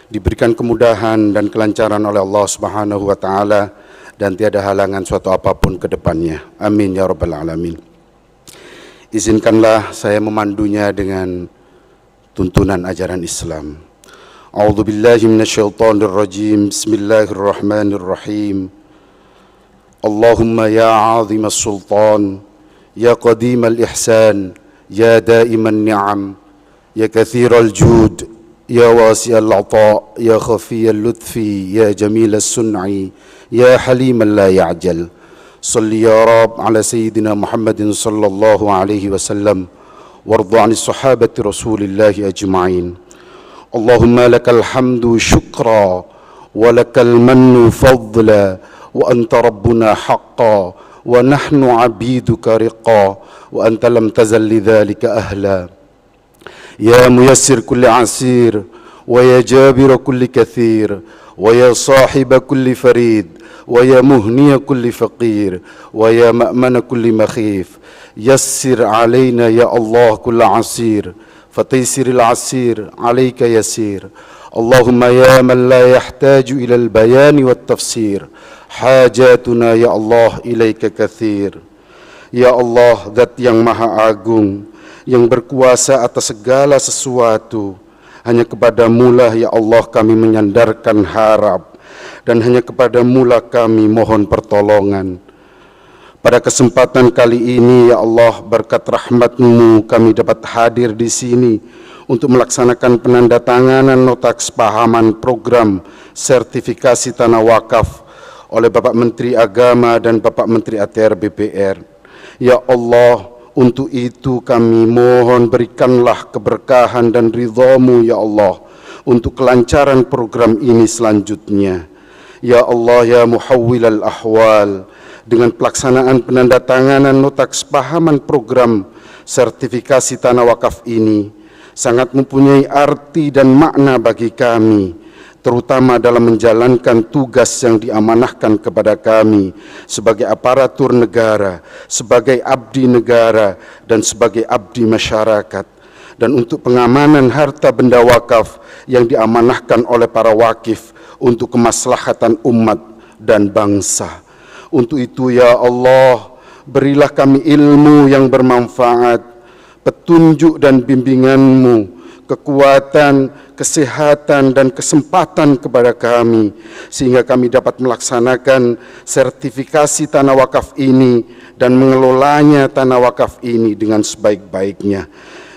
diberikan kemudahan dan kelancaran oleh Allah Subhanahu wa taala dan tiada halangan suatu apapun ke depannya. Amin ya rabbal alamin. Izinkanlah saya memandunya dengan tuntunan ajaran Islam. A'udzubillahi minasyaitonirrajim. Bismillahirrahmanirrahim. Allahumma ya 'azimas sultan, ya qadimal ihsan, ya daiman ni'am, ya kathiral jud, ya wasi'al 'ata, ya khafiyal lutfi, ya jamilas sun'i, ya haliman la ya'jal. Salli ya Rab ala Sayyidina Muhammadin sallallahu alaihi wasallam warda 'anis sahabati Rasulillahi ajma'in. Allahumma lakal hamdu syukra wa lakal mannu fadla wa anta rabbuna haqqan wa nahnu 'abiduka riqa wa anta lam tazal lidzalika ahla. Ya muyassir kulli 'asir wa ya jabir kulli kathir wa ya sahib kulli farid wa ya muhni kulli faqir wa ya ma'man kulli makhif. Yassir 'alaina ya Allah kull 'asir fataysiril 'asir 'alaika yasir. Allahumma ya man la yahtaju ila al-bayan wat tafsir hajatuna ya Allah ilaika katsir. Ya Allah, Zat yang Maha Agung, yang berkuasa atas segala sesuatu, hanya kepadamu-lah ya Allah kami menyandarkan harap, dan hanya kepadamu-lah kami mohon pertolongan. Pada kesempatan kali ini ya Allah, berkat rahmat-Mu kami dapat hadir di sini untuk melaksanakan penandatanganan nota kesepahaman program sertifikasi tanah wakaf oleh Bapak Menteri Agama dan Bapak Menteri ATR BPR. Ya Allah, untuk itu kami mohon berikanlah keberkahan dan ridha-Mu ya Allah untuk kelancaran program ini selanjutnya. Ya Allah ya muhawwilal ahwal, dengan pelaksanaan penandatanganan nota kesepahaman program sertifikasi tanah wakaf ini sangat mempunyai arti dan makna bagi kami, terutama dalam menjalankan tugas yang diamanahkan kepada kami sebagai aparatur negara, sebagai abdi negara, dan sebagai abdi masyarakat, dan untuk pengamanan harta benda wakaf yang diamanahkan oleh para wakif untuk kemaslahatan umat dan bangsa. Untuk itu ya Allah, berilah kami ilmu yang bermanfaat, petunjuk dan bimbingan-Mu, kekuatan, kesehatan, dan kesempatan kepada kami, sehingga kami dapat melaksanakan sertifikasi tanah wakaf ini dan mengelolanya tanah wakaf ini dengan sebaik-baiknya.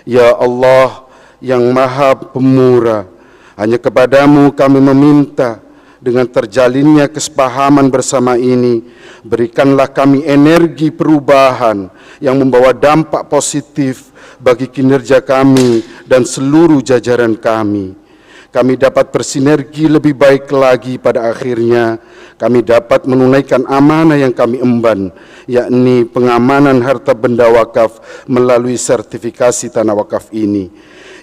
Ya Allah yang Maha Pemurah, hanya kepadamu kami meminta, dengan terjalinnya kesepahaman bersama ini, berikanlah kami energi perubahan yang membawa dampak positif bagi kinerja kami dan seluruh jajaran kami. Kami dapat bersinergi lebih baik lagi, pada akhirnya kami dapat menunaikan amanah yang kami emban, yakni pengamanan harta benda wakaf melalui sertifikasi tanah wakaf ini.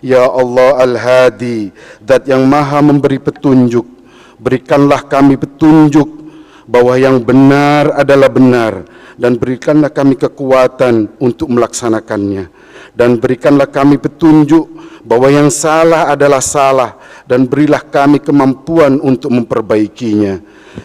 Ya Allah Al-Hadi, Zat yang Maha memberi petunjuk, berikanlah kami petunjuk bahwa yang benar adalah benar, dan berikanlah kami kekuatan untuk melaksanakannya, dan berikanlah kami petunjuk bahwa yang salah adalah salah, dan berilah kami kemampuan untuk memperbaikinya.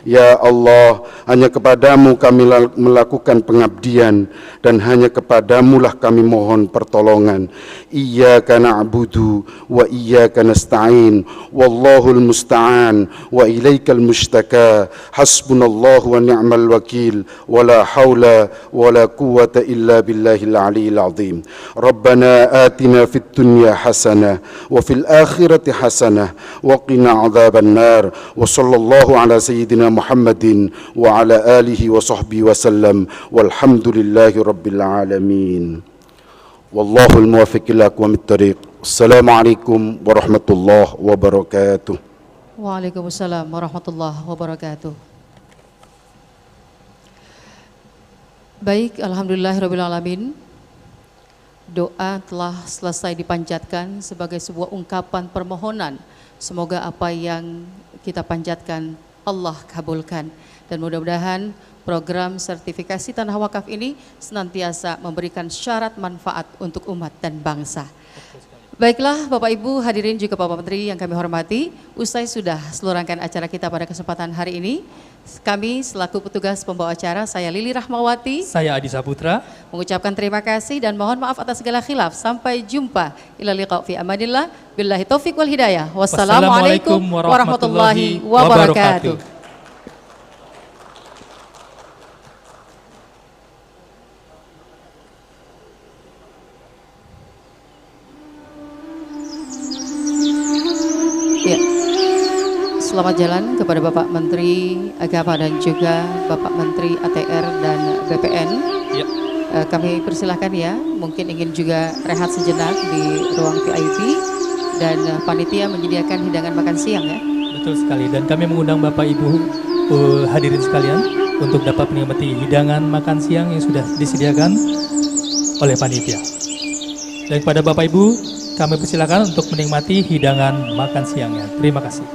Ya Allah, hanya kepadamu kami melakukan pengabdian, dan hanya kepadamulah kami mohon pertolongan. Iyyaka na'budu wa iyyaka nasta'in, wallahul musta'an wa ilaikal mushtaka, hasbunallahu wa ni'mal wakil, wala hawla wala quwwata illa billahil aliyyil azim. Rabbana atina fid dunya hasanah wa fil akhirati hasanah wa qina adzaban nar, wa sallallahu ala sayyidina Muhammadin wa ala alihi wa sahbihi wa sallam, walhamdulillahi rabbil alamin. Wallahul muwaffiq ila aqwamit thariq. Assalamualaikum warahmatullahi wabarakatuh. Waalaikumsalam warahmatullahi wabarakatuh. Baik, alhamdulillahirabbil alamin. Doa telah selesai dipanjatkan sebagai sebuah ungkapan permohonan. Semoga apa yang kita panjatkan Allah kabulkan, dan mudah-mudahan program sertifikasi tanah wakaf ini senantiasa memberikan syarat manfaat untuk umat dan bangsa. Baiklah Bapak Ibu hadirin juga Bapak Menteri yang kami hormati, usai sudah seluruh rangkaian acara kita pada kesempatan hari ini, kami selaku petugas pembawa acara, saya Lili Rahmawati, saya Adi Saputra, mengucapkan terima kasih dan mohon maaf atas segala khilaf. Sampai jumpa. Ila liqa fi amanillah. Billahi taufiq wal hidayah. Wassalamualaikum warahmatullahi wabarakatuh. Ya. Selamat jalan kepada Bapak Menteri Agama dan juga Bapak Menteri ATR dan BPN. Ya. Kami persilahkan ya, mungkin ingin juga rehat sejenak di ruang VIP, dan panitia menyediakan hidangan makan siang ya. Betul sekali, dan kami mengundang Bapak Ibu hadirin sekalian untuk dapat menikmati hidangan makan siang yang sudah disediakan oleh panitia. Dan kepada Bapak Ibu, kami persilakan untuk menikmati hidangan makan siangnya. Terima kasih.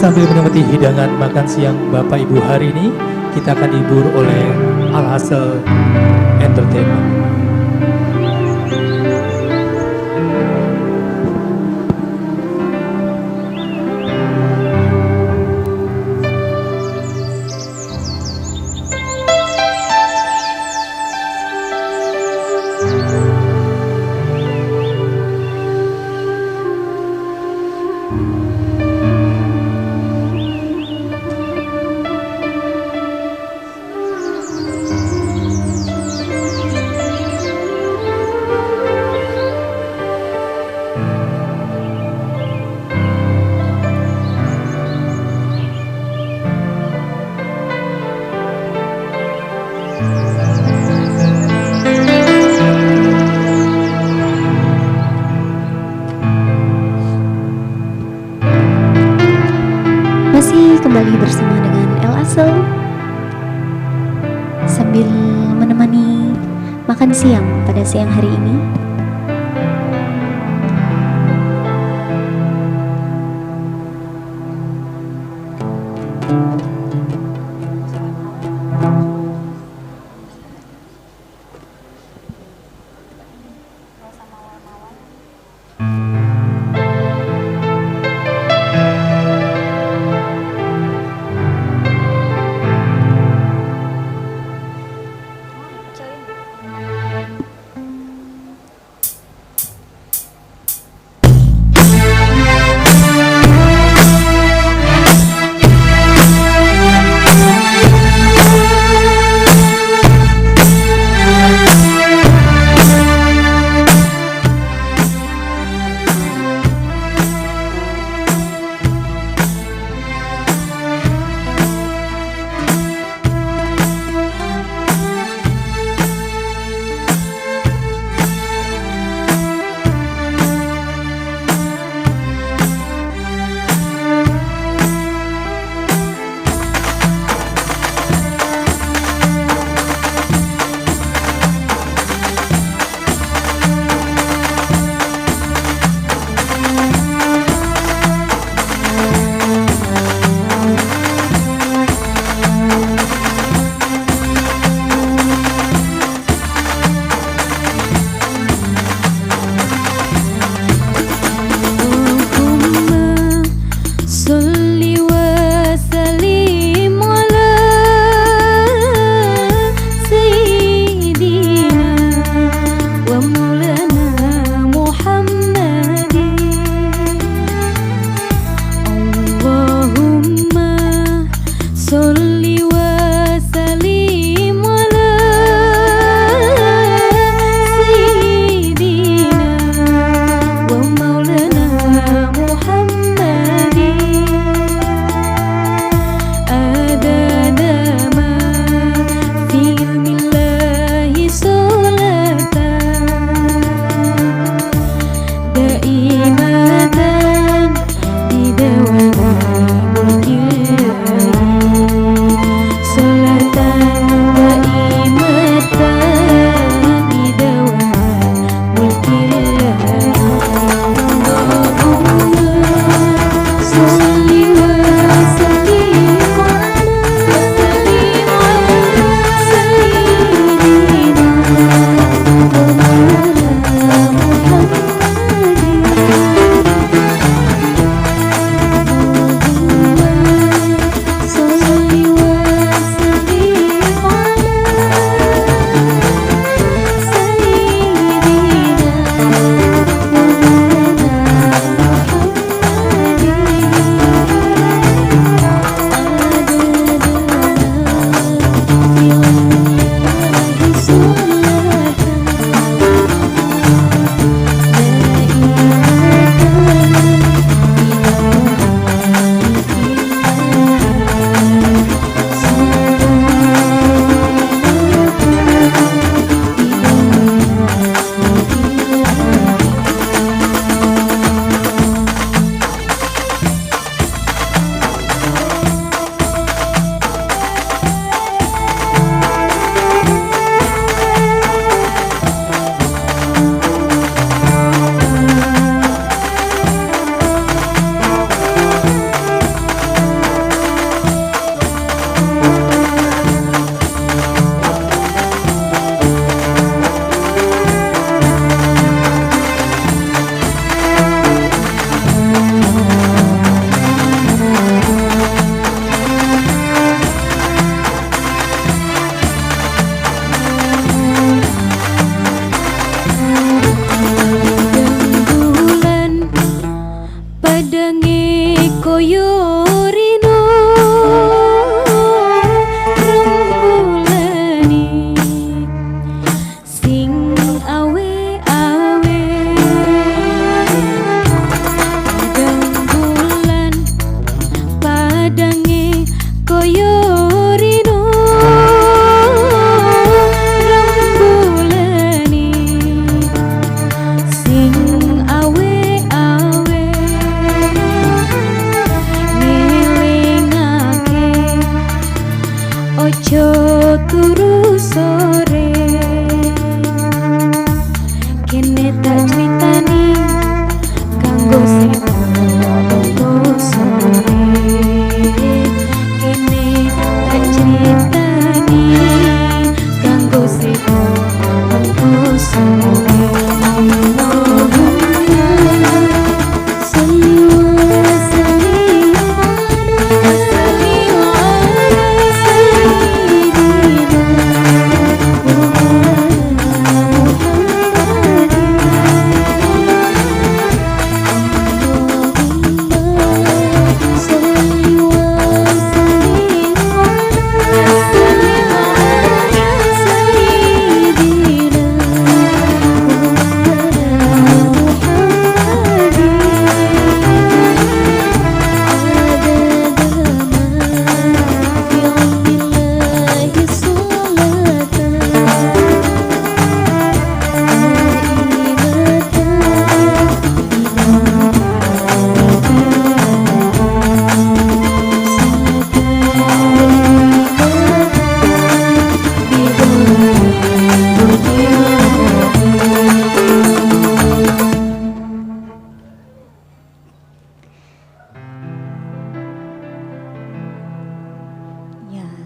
sambil menikmati hidangan makan siang Bapak Ibu hari ini, kita akan dihibur oleh Al-Hassel Entertainment. Masih kembali bersama dengan Al-Hassel sambil menemani makan siang pada siang hari ini.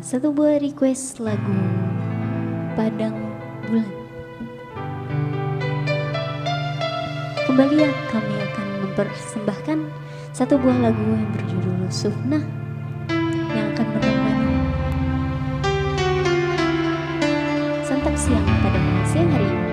satu buah request lagu Padang Bulan. Kembali ya, kami akan mempersembahkan satu buah lagu yang berjudul Sufnah yang akan menemani santap siang pada siang hari ini.